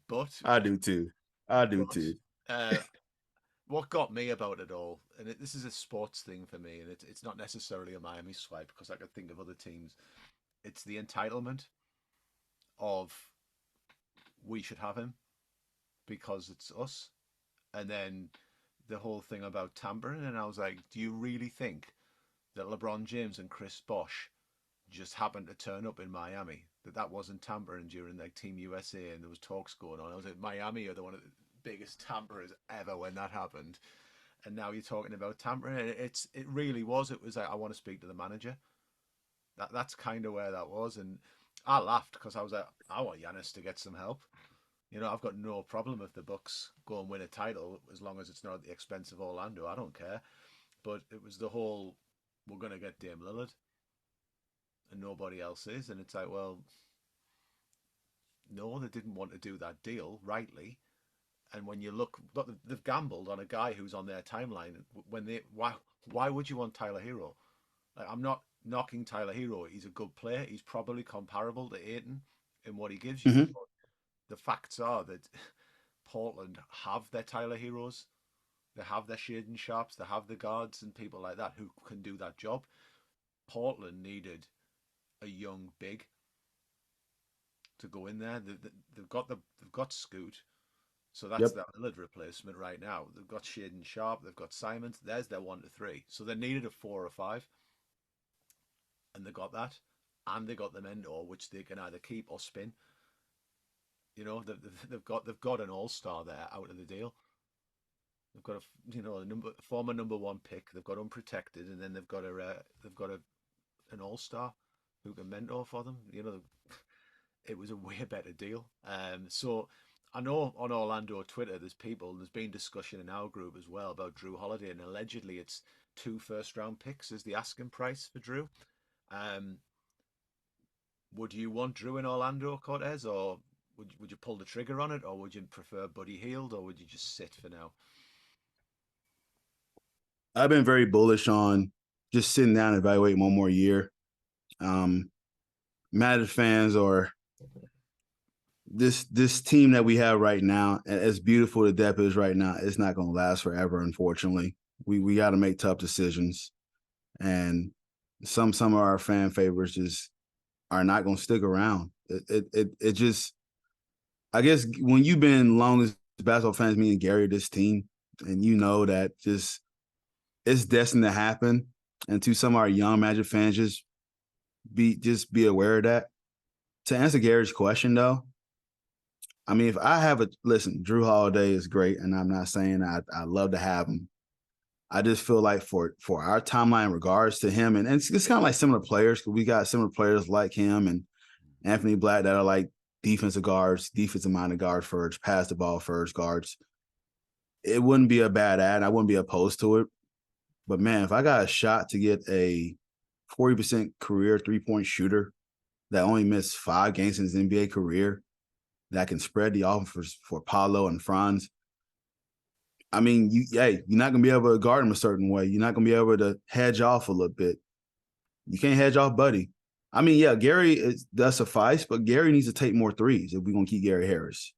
but I do too. What got me about it all, and this is a sports thing for me, and it's not necessarily a Miami swipe because I could think of other teams. It's the entitlement of we should have him because it's us, and then the whole thing about tampering. And I was like, do you really think that LeBron James and Chris Bosh just happened to turn up in Miami? That wasn't tampering during like Team USA and there was talks going on. I was like, Miami are one of the biggest tamperers ever when that happened. And now you're talking about tampering. It really was. It was like, I want to speak to the manager. That's kind of where that was. And I laughed because I was like, I want Giannis to get some help. I've got no problem if the Bucks go and win a title as long as it's not at the expense of Orlando. I don't care. But it was the whole, we're going to get Dame Lillard and nobody else is. And it's like, well, no, they didn't want to do that deal rightly. And when you look, they've gambled on a guy who's on their timeline. Why would you want Tyler Hero? Like, I'm not knocking Tyler Hero. He's a good player. He's probably comparable to Ayton in what he gives you. Mm-hmm. But the facts are that Portland have their Tyler Heroes. They have their Shaden Sharps. They have the guards and people like that who can do that job. Portland needed a young big to go in there. They've got Scoot. So that's their Lillard replacement right now. They've got Shaden Sharp. They've got Simons. There's their 1 to 3. So they needed a 4 or 5. And they got that. And they got the mentor, which they can either keep or spin. They've got an all-star there out of the deal. They've got a former number 1 pick. They've got unprotected, and then they've got an all-star who can mentor for them. It was a way better deal. So I know on Orlando Twitter there's been discussion in our group as well about Drew Holiday, and allegedly it's 2 first-round picks is the asking price for Drew. Would you want Drew in Orlando, Cortez, or would you pull the trigger on it, or would you prefer Buddy Hield, or would you just sit for now? I've been very bullish on just sitting down and evaluating one more year. Magic fans are this team that we have right now, as beautiful the depth is right now, it's not going to last forever. Unfortunately, we got to make tough decisions, and some of our fan favorites just are not going to stick around. It just, I guess when you've been longest basketball fans, me and Gary, this team, and you know that just it's destined to happen. And to some of our young Magic fans, just be aware of that. To answer Gary's question, though, I mean, if I have listen, Drew Holiday is great, and I'm not saying I love to have him. I just feel like for our timeline in regards to him, and it's kind of like similar players, because we got similar players like him and Anthony Black that are like defensive guards, defensive-minded guards first, pass the ball first guards. It wouldn't be a bad ad. I wouldn't be opposed to it. But, man, if I got a shot to get a 40% career three-point shooter that only missed 5 games in his NBA career, that can spread the offense for Paolo and Franz, I mean, you're not going to be able to guard him a certain way. You're not going to be able to hedge off a little bit. You can't hedge off Buddy. I mean, yeah, Gary does suffice, but Gary needs to take more threes if we're going to keep Gary Harris.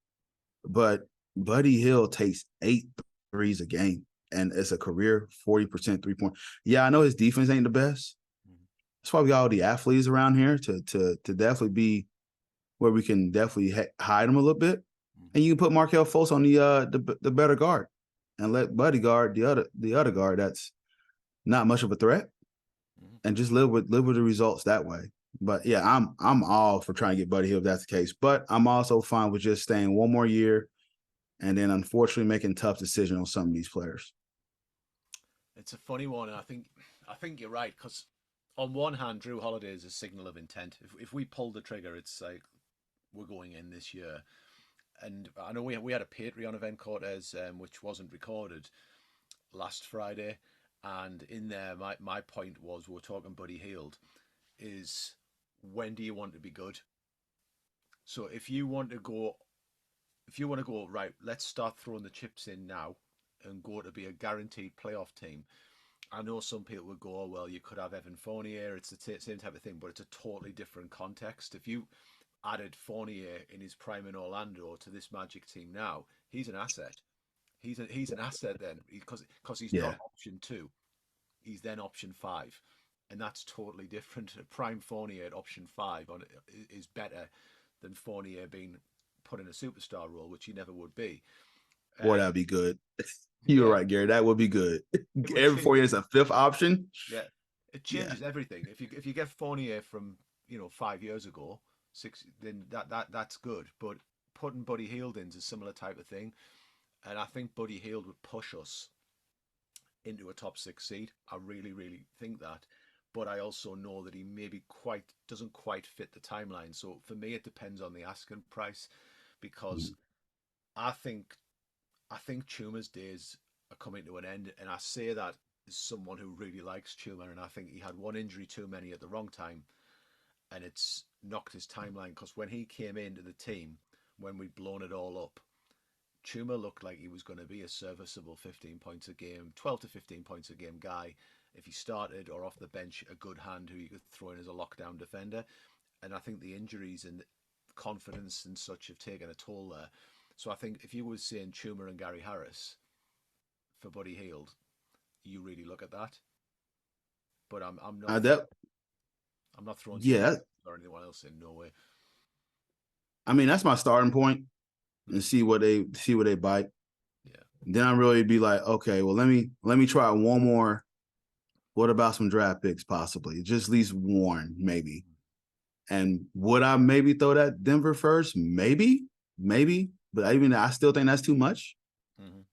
But Buddy Hield takes 8 threes a game, and it's a career 40% three-point. Yeah, I know his defense ain't the best. That's why we got all the athletes around here to definitely be where we can definitely hide him a little bit. And you can put Markelle Fultz on the better guard and let Buddy guard the other guard that's not much of a threat, and just live with the results that way. But yeah, I'm all for trying to get Buddy Hield if that's the case. But I'm also fine with just staying one more year and then unfortunately making tough decisions on some of these players. It's a funny one, and I think you're right, because on one hand, Drew Holiday is a signal of intent. If we pull the trigger, it's like we're going in this year. And I know we had a Patreon event, Cortez, which wasn't recorded last Friday. And in there, my point was, we're talking Buddy Hield, is when do you want to be good? So if you want to go, right, let's start throwing the chips in now and go to be a guaranteed playoff team. I know some people would go, oh, well, you could have Evan Fournier. It's the same type of thing, but it's a totally different context. If you added Fournier in his prime in Orlando to this Magic team now, he's an asset. He's an asset then, because he's not option 2. He's then option 5. And that's totally different. Prime Fournier at option 5 is better than Fournier being put in a superstar role, which he never would be. Boy, that'd be good. You're right, Gary. That would be good. Every Fournier is a 5th option. Yeah, it changes everything. If you get Fournier from 5 years ago, 6, then that's good. But putting Buddy Hield in is a similar type of thing, and I think Buddy Hield would push us into a top 6 seed. I really, really think that. But I also know that he maybe doesn't quite fit the timeline. So for me, it depends on the asking price, because I think Chuma's days are coming to an end, and I say that as someone who really likes Chuma, and I think he had one injury too many at the wrong time, and it's knocked his timeline. Because when he came into the team, when we'd blown it all up, Chuma looked like he was going to be a serviceable 15 points a game, 12 to 15 points a game guy. If he started or off the bench, a good hand who you could throw in as a lockdown defender. And I think the injuries and confidence and such have taken a toll there. So I think if you were saying Chuma and Gary Harris for Buddy Hield, you really look at that. But I'm not. I'm not throwing or anyone else in. No way. I mean, that's my starting point, and see what they bite. Yeah. Then I really be like, okay, well, let me try one more. What about some draft picks, possibly? Just at least one, maybe. And would I maybe throw that Denver first? Maybe. But I still think that's too much,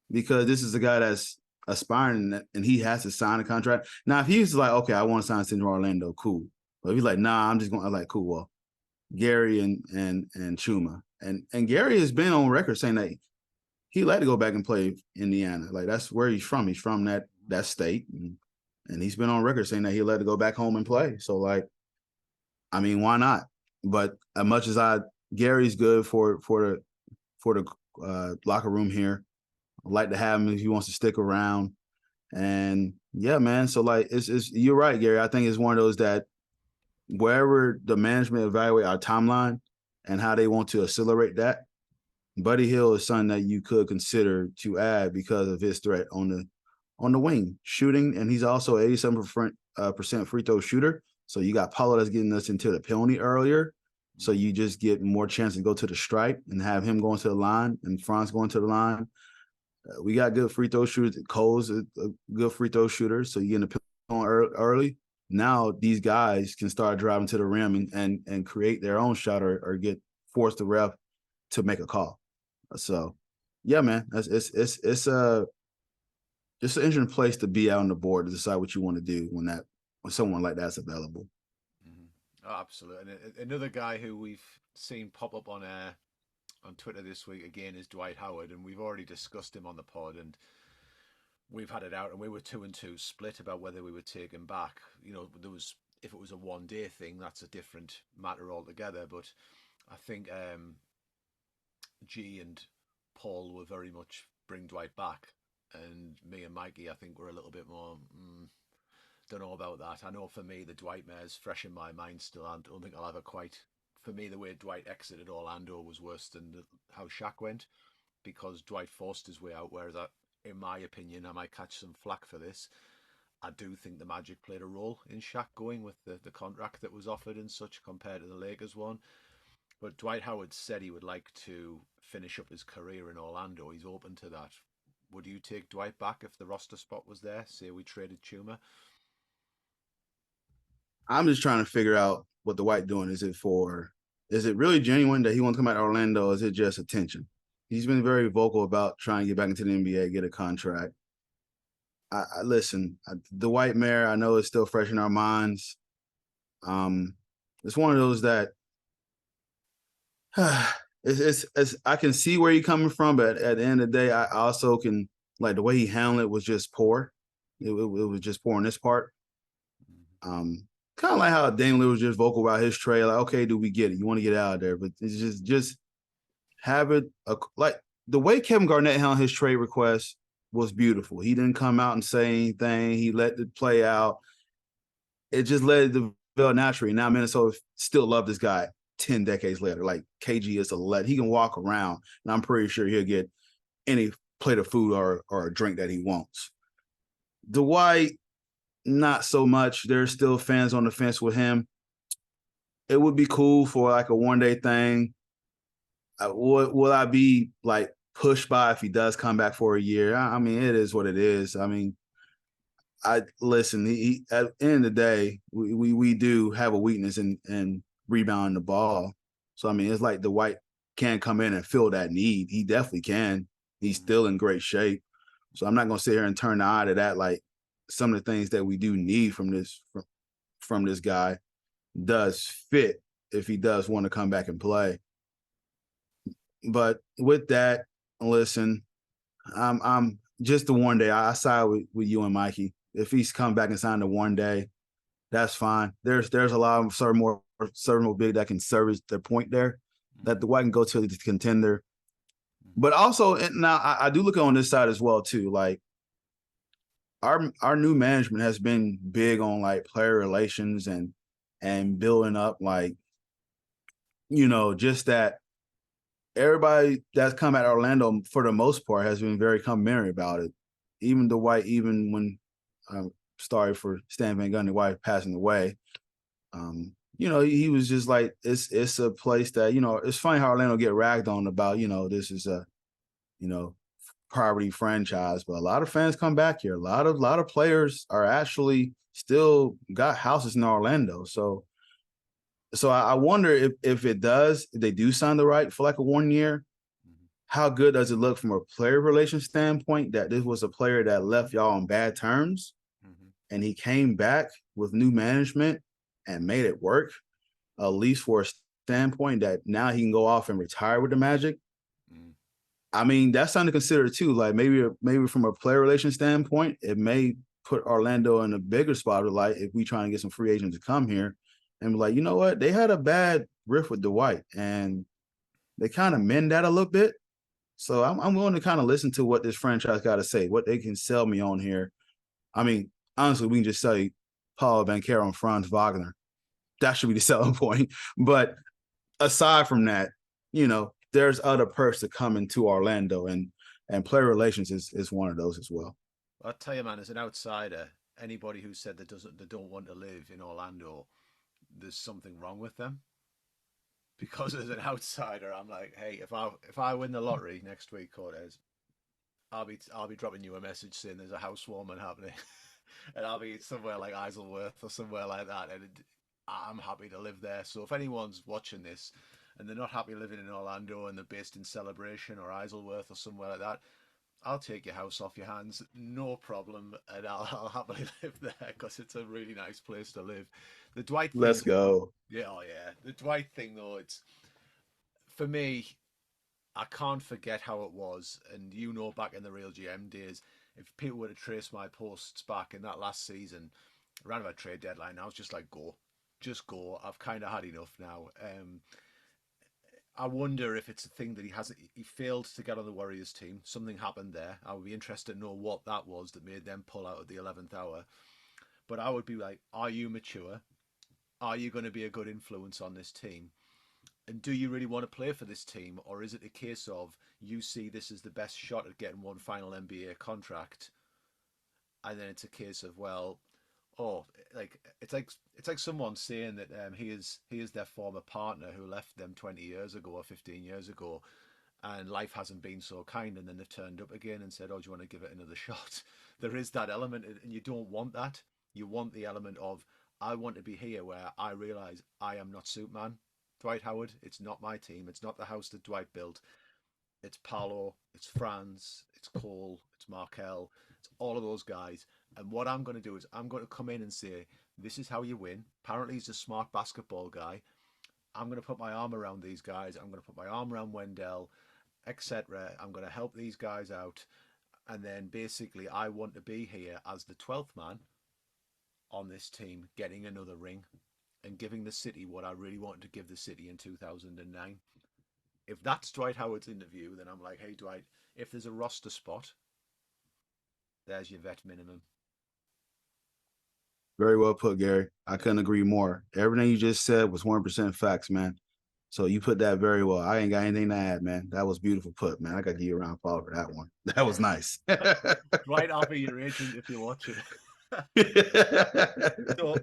because this is a guy that's aspiring and he has to sign a contract. Now, if he's like, okay, I want to sign to Orlando, cool. But if he's like, nah, I'm just going. I'm like, cool. Well, Gary and Chuma, and Gary has been on record saying that he like to go back and play Indiana. Like, that's where he's from. He's from that state, and he's been on record saying that he'd like to go back home and play. So, like, I mean, why not? But as much as Gary's good for the locker room here, I'd like to have him if he wants to stick around. And Yeah, man. So like it's you're right, Gary. I think it's one of those that wherever the management evaluate our timeline and how they want to accelerate that, Buddy Hill is something that you could consider to add because of his threat on the wing shooting, and he's also 87% free throw shooter. So you got Paulo that's getting us into the penalty earlier. So you just get more chance to go to the stripe and have him going to the line and Franz going to the line. We got good free throw shooters. Cole's a good free throw shooter. So you get in the penalty early. Now these guys can start driving to the rim and create their own shot or get force the ref to make a call. So yeah, man, it's an interesting place to be out on the board to decide what you want to do when someone like that's available. Oh, absolutely. And another guy who we've seen pop up on Twitter this week again is Dwight Howard, and we've already discussed him on the pod, and we've had it out, and we were 2-2 split about whether we would take him back. You know, if it was a 1 day thing, that's a different matter altogether. But I think G and Paul were very much bring Dwight back, and me and Mikey, I think, were a little bit more. Don't know about that. I know for me, the Dwight mare's fresh in my mind still. I don't think I'll ever quite. For me, the way Dwight exited Orlando was worse than how Shaq went, because Dwight forced his way out. Whereas, in my opinion, I might catch some flack for this. I do think the Magic played a role in Shaq going with the contract that was offered and such compared to the Lakers one. But Dwight Howard said he would like to finish up his career in Orlando. He's open to that. Would you take Dwight back if the roster spot was there? Say we traded Chuma? I'm just trying to figure out what the White doing. Is it really genuine that he wants to come out to Orlando? Or is it just attention? He's been very vocal about trying to get back into the NBA, get a contract. Listen, the White Mare, I know it's still fresh in our minds. It's one of those that it's I can see where you're coming from, but at the end of the day, I also can, like, the way he handled it was just poor. It was just poor on this part. Kind of like how Damian Lillard was just vocal about his trade. Like, okay, do we get it? You want to get out of there, but it's just have it like the way Kevin Garnett handled his trade request was beautiful. He didn't come out and say anything. He let it play out. It just let it develop naturally. Now Minnesota still love this guy 10 decades later. Like, KG is he can walk around, and I'm pretty sure he'll get any plate of food or a drink that he wants. Dwight, not so much. There's still fans on the fence with him. It would be cool for like a 1 day thing. Will I be like pushed by if he does come back for a year? I mean, it is what it is. I mean, listen. He at the end of the day, we do have a weakness in rebounding the ball. So I mean, it's like the White can come in and fill that need. He definitely can. He's still in great shape. So I'm not gonna sit here and turn the eye to that. Like, some of the things that we do need from this guy does fit if he does want to come back and play. But with that, listen, I'm just the 1 day. I side with you and Mikey. If he's come back and signed the 1 day, that's fine. There's a lot of certain more big that can service their point there, that the White can go to the contender. But also, now I do look on this side as well too. Like, our new management has been big on like player relations and building up, like, you know, just that everybody that's come at Orlando for the most part has been very complimentary about it. Even the White, even when sorry for Stan Van Gundy White passing away, you know, he was just like, it's a place that, you know, it's funny how Orlando get ragged on about, you know, this is a, you know, poverty franchise, but a lot of fans come back here. A lot of players are actually still got houses in Orlando. So I wonder if they do sign the right for like a 1 year, how good does it look from a player relation standpoint that this was a player that left y'all on bad terms and he came back with new management and made it work, at least for a standpoint that now he can go off and retire with the Magic. I mean, that's something to consider too. Like, maybe from a player relation standpoint, it may put Orlando in a bigger spotlight if we try and get some free agents to come here and be like, you know what, they had a bad riff with Dwight and they kind of mend that a little bit. So I'm willing to kind of listen to what this franchise got to say, what they can sell me on here. I mean, honestly, we can just say Paulo Banchero and Franz Wagner. That should be the selling point. But aside from that, there's other perks to coming to Orlando, and player relations is one of those as well. I'll tell you, man, as an outsider, anybody who said they don't want to live in Orlando, there's something wrong with them. Because as an outsider, I'm like, hey, if I win the lottery next week, Cortez, I'll be dropping you a message saying there's a housewarming happening, and I'll be somewhere like Isleworth or somewhere like that, and I'm happy to live there. So if anyone's watching this and they're not happy living in Orlando and they're based in Celebration or Isleworth or somewhere like that, I'll take your house off your hands, no problem, and I'll happily live there because it's a really nice place to live. The Dwight thing, Let's go. Yeah, oh yeah. The Dwight thing, though, it's for me. I can't forget how it was, and back in the Real GM days, if people were to trace my posts back in that last season, around about trade deadline, I was just like, just go. I've kind of had enough now. I wonder if it's a thing that he failed to get on the Warriors team. Something happened there. I would be interested to know what that was that made them pull out at the 11th hour. But I would be like, are you mature? Are you going to be a good influence on this team? And do you really want to play for this team? Or is it a case of you see this as the best shot at getting one final NBA contract? And then it's a case of, well, it's like someone saying that he is their former partner who left them 20 years ago or 15 years ago, and life hasn't been so kind, and then they've turned up again and said, oh, do you want to give it another shot? There is that element, and you don't want that. You want the element of, I want to be here where I realize I am not Superman. Dwight Howard, it's not my team. It's not the house that Dwight built. It's Paolo, it's Franz, it's Cole, it's Markel, it's all of those guys. And what I'm going to do is I'm going to come in and say, this is how you win. Apparently he's a smart basketball guy. I'm going to put my arm around these guys. I'm going to put my arm around Wendell, etc. I'm going to help these guys out. And then basically I want to be here as the 12th man on this team, getting another ring and giving the city what I really wanted to give the city in 2009. If that's Dwight Howard's interview, then I'm like, hey, Dwight, if there's a roster spot, there's your vet minimum. Very well put, Gary. I couldn't agree more. Everything you just said was 100% facts, man. So you put that very well. I ain't got anything to add, man. That was beautiful put, man. I got to give you a round of applause for that one. That was nice. Dwight, I'll be your agent if you watch it. So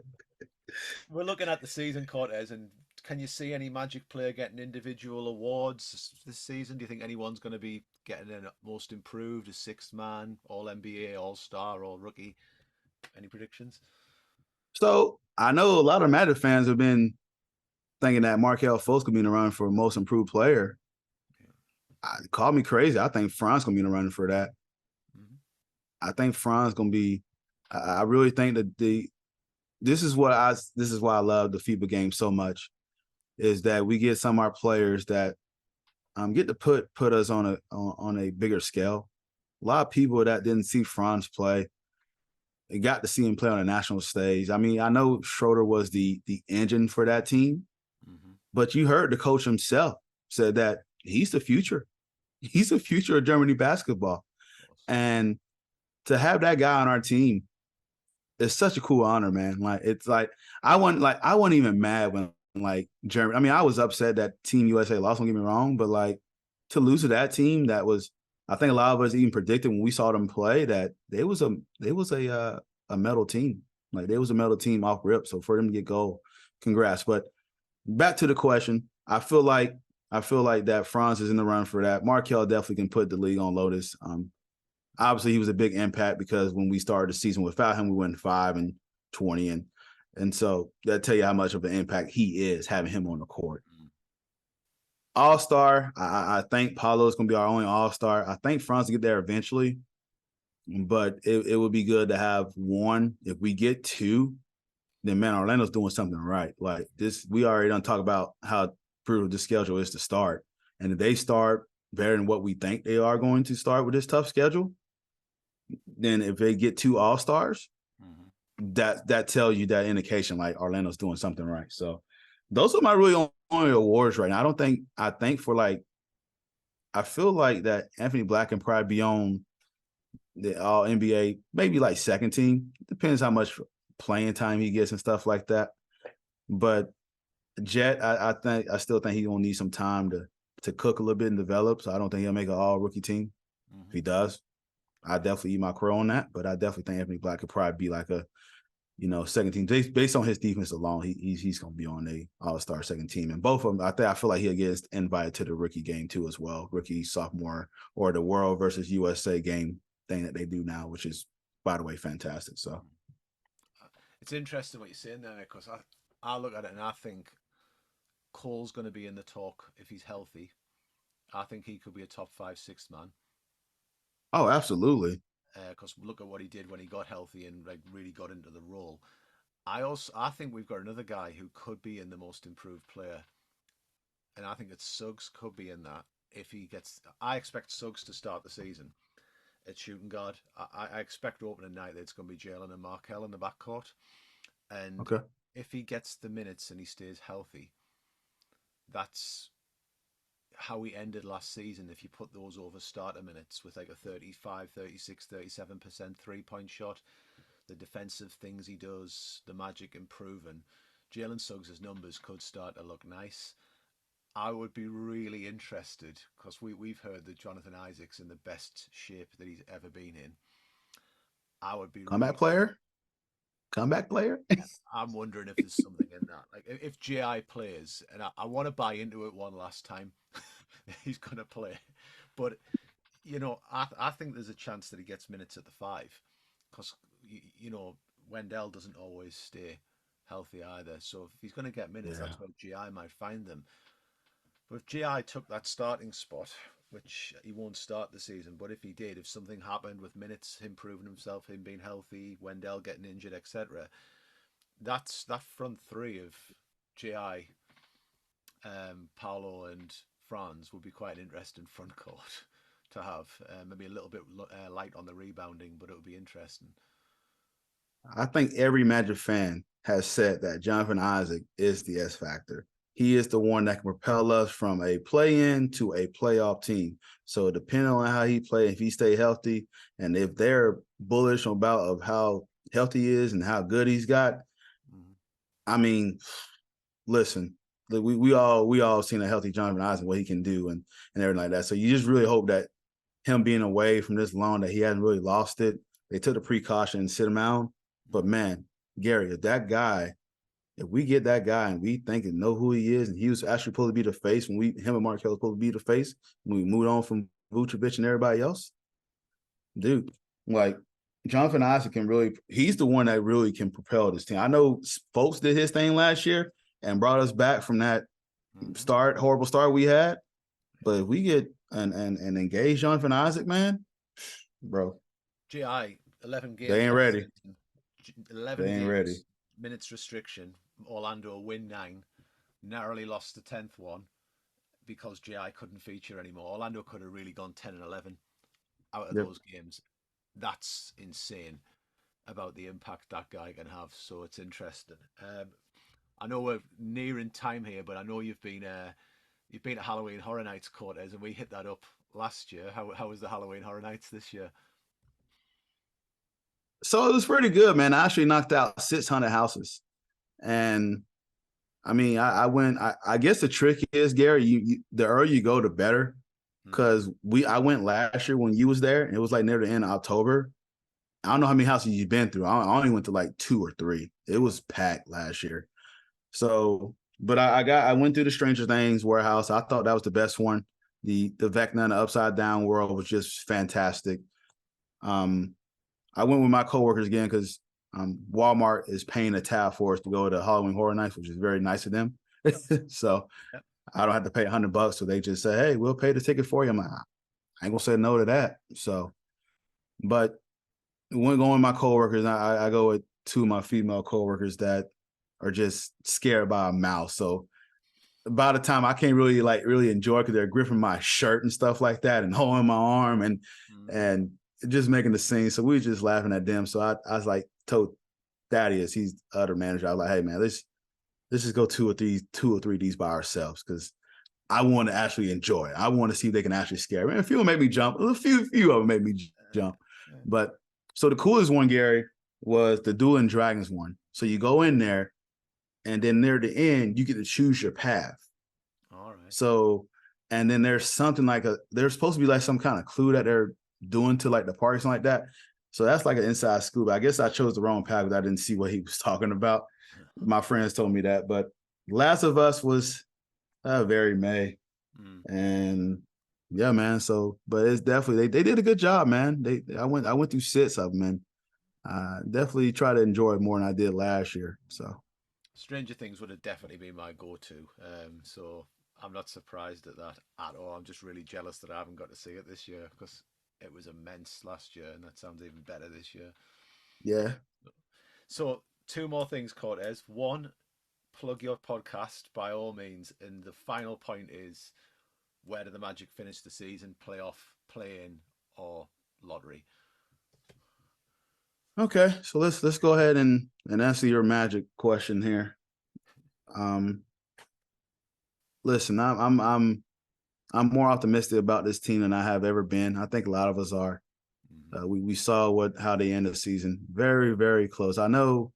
we're looking at the season, Cortez, and can you see any Magic player getting individual awards this season? Do you think anyone's going to be getting a most improved, a sixth man, all NBA, all star, all rookie? Any predictions? So I know a lot of Magic fans have been thinking that Markelle Fultz could be in the run for most improved player. Call me crazy. I think Franz going to be in the running for that. I think Franz going to be. I really think that this is why I love the FIBA game so much, is that we get some of our players that get to put us on a bigger scale. A lot of people that didn't see Franz play, they got to see him play on a national stage. I mean, I know Schroeder was the engine for that team, but you heard the coach himself said that he's the future. He's the future of Germany basketball. And to have that guy on our team, it's such a cool honor, man. Like, it's like I wasn't even mad when Germany. I mean, I was upset that Team USA lost. Don't get me wrong, but like to lose to that team, that was, I think a lot of us even predicted when we saw them play that they was a medal team. Like they was a medal team off rip. So for them to get gold, congrats. But back to the question, I feel like that Franz is in the run for that. Markelle definitely can put the league on Lotus. Obviously, he was a big impact because when we started the season without him, we went 5-20, and so that tell you how much of an impact he is having him on the court. All-star, I think Paulo is going to be our only all-star. I think Franz will get there eventually, but it would be good to have one. If we get two, then man, Orlando's doing something right. Like this, we already done talk about how brutal the schedule is to start, and if they start better than what we think they are going to start with this tough schedule, then if they get two all-stars, that tells you that indication like Orlando's doing something right. So those are my really only awards right now. I feel like that Anthony Black can probably be on the All NBA, maybe like second team. Depends how much playing time he gets and stuff like that. But Jet, I still think he's gonna need some time to cook a little bit and develop. So I don't think he'll make an all rookie team. If he does, I definitely eat my crow on that. But I definitely think Anthony Black could probably be like a, second team. Based on his defense alone, he's gonna be on a all-star second team. And both of them, I feel like he'll get invited to the rookie game too as well. Rookie, sophomore, or the World versus USA game thing that they do now, which is, by the way, fantastic. So it's interesting what you're saying there, because I look at it and I think Cole's going to be in the talk if he's healthy. I think he could be a top 5, 6 man. Oh, absolutely. Because look at what he did when he got healthy and like really got into the role. I think we've got another guy who could be in the most improved player, and I think that Suggs could be in that if he gets. I expect Suggs to start the season at shooting guard. I expect opening night that it's going to be Jalen and Markelle in the backcourt, and Okay. if he gets the minutes and he stays healthy, that's how we ended last season. If you put those over starter minutes with like a 35, 36, 37% 3-point shot, the defensive things he does, the magic improving, Jalen Suggs' numbers could start to look nice. I would be really interested, because we've heard that Jonathan Isaac's in the best shape that he's ever been in. I would be Comeback player. I'm wondering if there's something in that. Like if GI plays, and I want to buy into it one last time, he's going to play. But, I think there's a chance that he gets minutes at the 5, because, Wendell doesn't always stay healthy either. So if he's going to get minutes, that's where GI might find them. But if GI took that starting spot, which he won't start the season, but if he did, if something happened with minutes, him proving himself, him being healthy, Wendell getting injured, etc., that front three of GI, Paolo, and Franz would be quite an interesting front court to have. Maybe a little bit light on the rebounding, but it would be interesting. I think every Magic fan has said that Jonathan Isaac is the S factor. He is the one that can propel us from a play-in to a playoff team. So depending on how he plays, if he stay healthy, and if they're bullish about how healthy he is and how good he's got, I mean, listen, we all seen a healthy Jonathan Isaac, what he can do and everything like that. So you just really hope that him being away from this long, that he hasn't really lost it. They took the precaution and sit him out. But man, Gary, if we get that guy and we think and know who he is, and he was actually supposed to be the face when him and Markelle was supposed to be the face when we moved on from Vucevic and everybody else, dude, like Jonathan Isaac he's the one that really can propel this team. I know folks did his thing last year and brought us back from that horrible start we had. But if we get and engage Jonathan Isaac, man, bro. GI, 11 games. They ain't ready. 11 they ain't games, ready. Minutes restriction. Orlando win 9, narrowly lost the 10th one because GI couldn't feature anymore. Orlando could have really gone 10 and 11 out of those games. That's insane about the impact that guy can have. So it's interesting. I know we're nearing time here, but I know you've been at Halloween Horror Nights, Cortez, and we hit that up last year. How was the Halloween Horror Nights this year? So it was pretty good, man. I actually knocked out 600 houses. And I mean, I guess the trick is, Gary, the earlier you go, the better. Because I went last year when you was there, and it was like near the end of October. I don't know how many houses you've been through. I only went to like 2 or 3. It was packed last year. So, but I went through the Stranger Things warehouse. I thought that was the best one. The Vecna and the Upside Down World was just fantastic. I went with my coworkers again because Walmart is paying a tab for us to go to Halloween Horror Nights, which is very nice of them. So I don't have to pay $100. So they just say, hey, we'll pay the ticket for you. I'm like, I ain't gonna say no to that. So, but when going with my coworkers, I go with 2 of my female coworkers that are just scared by a mouse. So by the time I can't really enjoy because they're gripping my shirt and stuff like that and holding my arm and just making the scene. So we were just laughing at them. So I was like, told Thaddeus, he's the other manager, I was like, hey man, let's just go 2 or 3 of these by ourselves because I want to actually enjoy it. I want to see if they can actually scare me. And a few made me jump. A few of them made me jump. But so the coolest one, Gary, was the Dueling Dragons one. So you go in there, and then near the end, you get to choose your path. All right. So, and then there's something like there's supposed to be like some kind of clue that they're doing to like the party, something like that. So that's like an inside scoop. I guess I chose the wrong path because I didn't see what he was talking about. My friends told me that, but Last of Us was very May. And yeah, man. So, but it's definitely they did a good job, man. I went through 6 of them, and definitely try to enjoy it more than I did last year. So, Stranger Things would have definitely been my go-to. So I'm not surprised at that at all. I'm just really jealous that I haven't got to see it this year because it was immense last year, and that sounds even better this year. yeah. So 2 more things, Cortez. One, plug your podcast by all means, and the final point is, where do the Magic finish the season? Playoff, play-in, or lottery? Okay, so let's go ahead and answer your Magic question here. Listen, I'm more optimistic about this team than I have ever been. I think a lot of us are. We saw how they ended the season. Very, very close. I know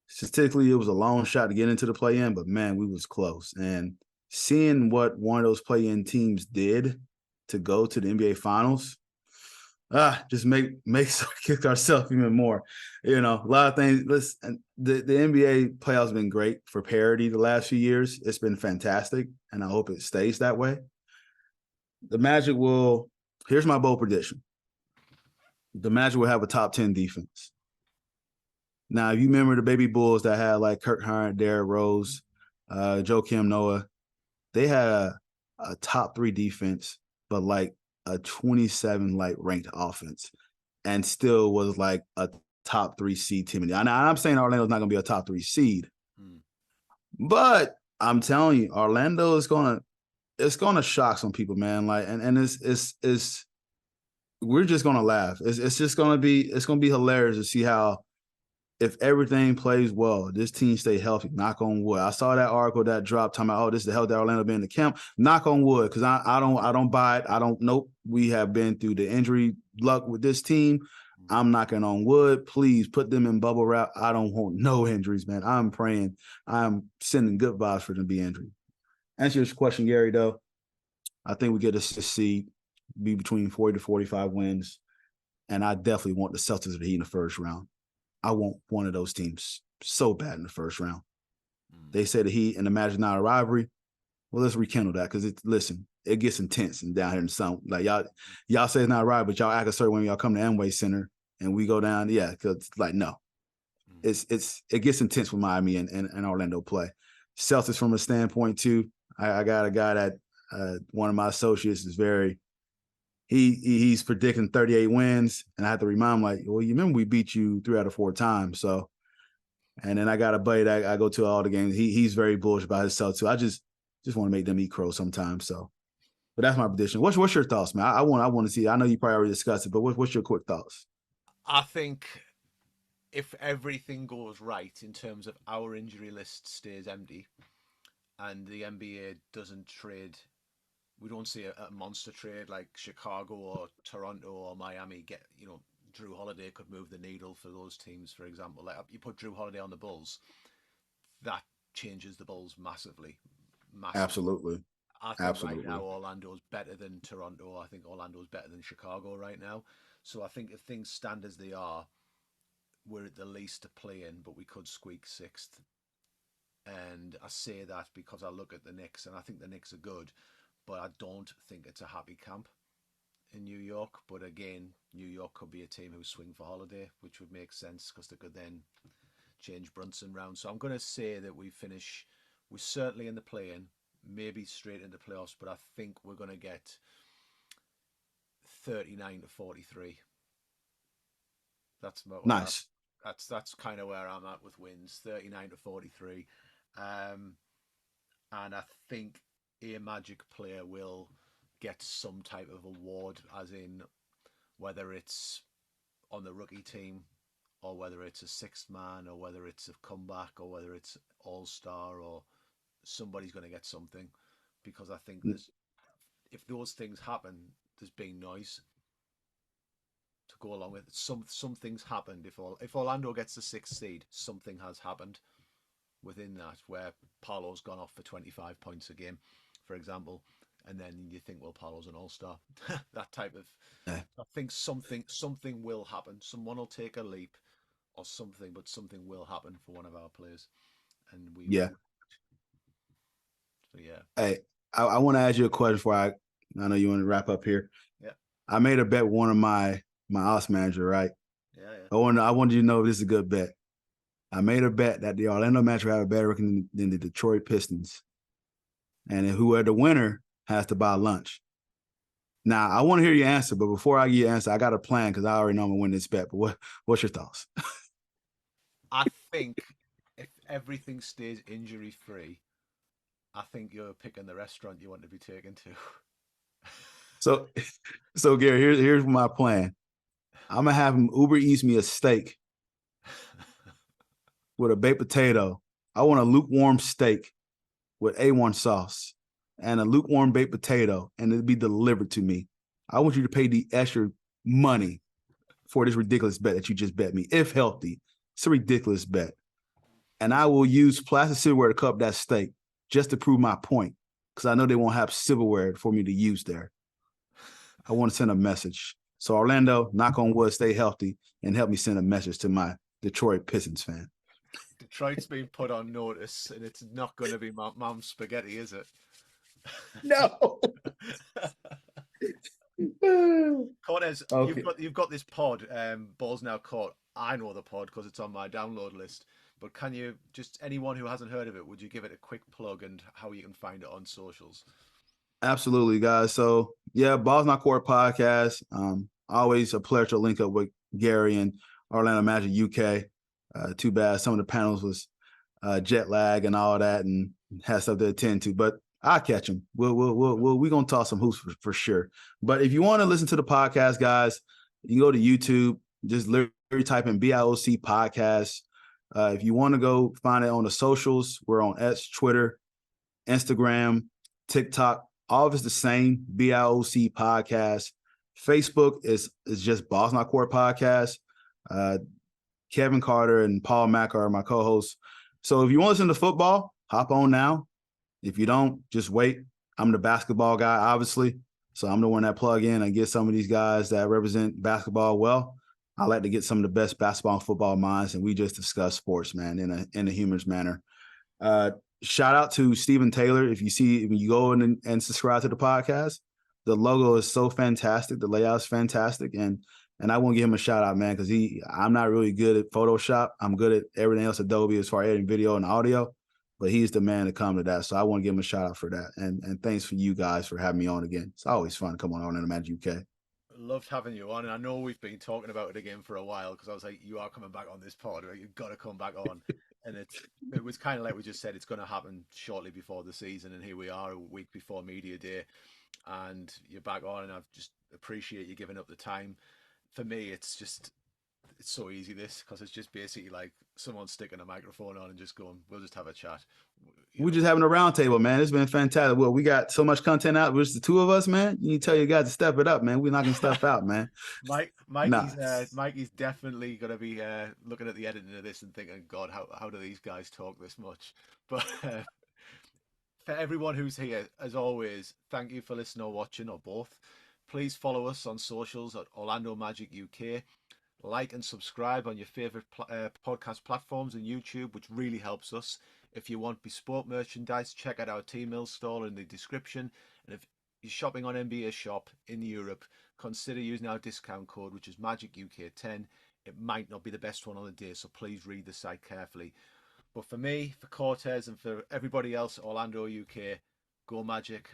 statistically it was a long shot to get into the play-in, but man, we was close. And seeing what one of those play-in teams did to go to the NBA Finals, just makes us kick ourselves even more. You know, a lot of things. Listen, the NBA playoffs have been great for parity the last few years. It's been fantastic, and I hope it stays that way. The Magic will. Here's my bold prediction: the Magic will have a top 10 defense. Now, if you remember the baby Bulls that had like Kirk Hart, Derrick Rose, Joakim Noah, they had a top 3 defense, but like a 27 like ranked offense, and still was like a top 3 seed team. And I'm saying Orlando's not going to be a top 3 seed, but I'm telling you, Orlando is it's gonna shock some people, man. Like, and it's we're just gonna laugh. It's gonna be hilarious to see how, if everything plays well, this team stay healthy. Knock on wood. I saw that article that dropped talking about, this is the health that Orlando been in the camp. Knock on wood, because I don't buy it. I don't. Nope. We have been through the injury luck with this team. I'm knocking on wood. Please put them in bubble wrap. I don't want no injuries, man. I'm praying. I'm sending good vibes for them to be injured. Answer your question, Gary, though. I think we get a seed, be between 40 to 45 wins. And I definitely want the Celtics to heat in the first round. I want one of those teams so bad in the first round. They say the Heat and the Magic not a rivalry. Well, let's rekindle that, because it gets intense and down here in the sun. Like y'all say it's not a rivalry, but y'all act a certain when y'all come to Amway Center and we go down. Yeah, because like no, it gets intense with Miami and Orlando play. Celtics from a standpoint too. I got a guy that one of my associates is very. He's predicting 38 wins, and I have to remind him, like, well, you remember we beat you 3 out of 4 times. So, and then I got a buddy that I go to all the games. He's very bullish about himself too. I just want to make them eat crow sometimes. So, but that's my prediction. What's your thoughts, man? I want to see. I know you probably already discussed it, but what's your quick thoughts? I think if everything goes right in terms of our injury list stays empty, and the NBA doesn't trade. We don't see a monster trade like Chicago or Toronto or Miami get, Drew Holiday could move the needle for those teams, for example. Like, you put Drew Holiday on the Bulls, that changes the Bulls massively. Absolutely. I think right now Orlando's better than Toronto. I think Orlando's better than Chicago right now. So I think if things stand as they are, we're at the least a play-in, but we could squeak 6th. And I say that because I look at the Knicks, and I think the Knicks are good, but I don't think it's a happy camp in New York. But again, New York could be a team who swing for Holiday, which would make sense because they could then change Brunson round. So I'm going to say that we're certainly in the play-in, maybe straight into playoffs, but I think we're going to get 39 to 43. That's nice. That's kind of where I'm at with wins, 39 to 43. And I think a Magic player will get some type of award, as in whether it's on the rookie team or whether it's a 6th man or whether it's a comeback or whether it's all-star, or somebody's going to get something, because I think if those things happen, there's big noise. to go along with it. Something's happened. If Orlando gets the 6th seed, something has happened within that, where Paulo's gone off for 25 points a game, for example, and then you think, well, Paulo's an all-star. That type of. Yeah. I think something will happen. Someone will take a leap, or something, but something will happen for one of our players, and we. Yeah. So yeah. Hey, I want to ask you a question before I know you want to wrap up here. Yeah. I made a bet with one of my ops manager, right? Yeah. I wanted you to know if this is a good bet. I made a bet that the Orlando Magic have a better record than the Detroit Pistons, and whoever the winner has to buy lunch. Now, I want to hear your answer, but before I give you an answer, I got a plan because I already know I'm gonna win this bet. But what's your thoughts? I think if everything stays injury free, I think you're picking the restaurant you want to be taken to. So Gary, here's my plan. I'm gonna have him Uber Eats me a steak with a baked potato. I want a lukewarm steak with A1 sauce and a lukewarm baked potato, and it'll be delivered to me. I want you to pay the extra money for this ridiculous bet that you just bet me. If healthy, it's a ridiculous bet. And I will use plastic silverware to cup that steak just to prove my point, because I know they won't have silverware for me to use there. I want to send a message. So Orlando, knock on wood, stay healthy, and help me send a message to my Detroit Pistons fan. Detroit's been put on notice, and it's not going to be mom's spaghetti, is it? No. Cortez, Okay. you've got this pod, Balls Now Court. I know the pod because it's on my download list. But can you just, anyone who hasn't heard of it, would you give it a quick plug and how you can find it on socials? Absolutely, guys. So yeah, Balls Not Court podcast. Always a pleasure to link up with Gary and Orlando Magic UK. Too bad some of the panels was jet lag and all that, and had stuff to attend to. But I'll catch them. We're gonna talk some hoops for sure. But if you want to listen to the podcast, guys, you go to YouTube. Just literally type in BIOC podcast. If you want to go find it on the socials, we're on X, Twitter, Instagram, TikTok. All of it's the same, BIOC podcast. Facebook is just Balls Not Court podcast. Kevin Carter and Paul Mack are my co-hosts. So if you want to listen to football, hop on now. If you don't, just wait. I'm the basketball guy, obviously. So I'm the one that plug in and get some of these guys that represent basketball well. I like to get some of the best basketball and football minds, and we just discuss sports, man, in a humorous manner. Shout out to Stephen Taylor. If you go in and subscribe to the podcast, the logo is so fantastic. The layout is fantastic. And I want to give him a shout out, man, because I'm not really good at Photoshop. I'm good at everything else, Adobe, as far as editing video and audio, but he's the man to come to that. So I want to give him a shout out for that. And thanks for you guys for having me on again. It's always fun to come on the Magic UK. Loved having you on, and I know we've been talking about it again for a while, because I was like, you are coming back on this pod, right? You've got to come back on. And it was kind of like we just said, it's going to happen shortly before the season, and here we are a week before media day, and you're back on, and I just appreciate you giving up the time. For me, it's so easy, this, because it's just basically like someone sticking a microphone on and just going, we'll just have a chat. We're just having a roundtable, man. It's been fantastic. Well, we got so much content out. It's the two of us, man. You need to tell you guys to step it up, man. We're knocking stuff out, man. Mikey's definitely going to be looking at the editing of this and thinking, God, how do these guys talk this much? But for everyone who's here, as always, thank you for listening or watching, or both. Please follow us on socials at Orlando Magic UK. Like and subscribe on your favorite podcast platforms and YouTube, which really helps us. If you want bespoke merchandise, check out our T-Mill store in the description. And if you're shopping on NBA Shop in Europe, consider using our discount code, which is MagicUK10. It might not be the best one on the day, so please read the site carefully. But for me, for Cortez, and for everybody else at Orlando UK, go Magic.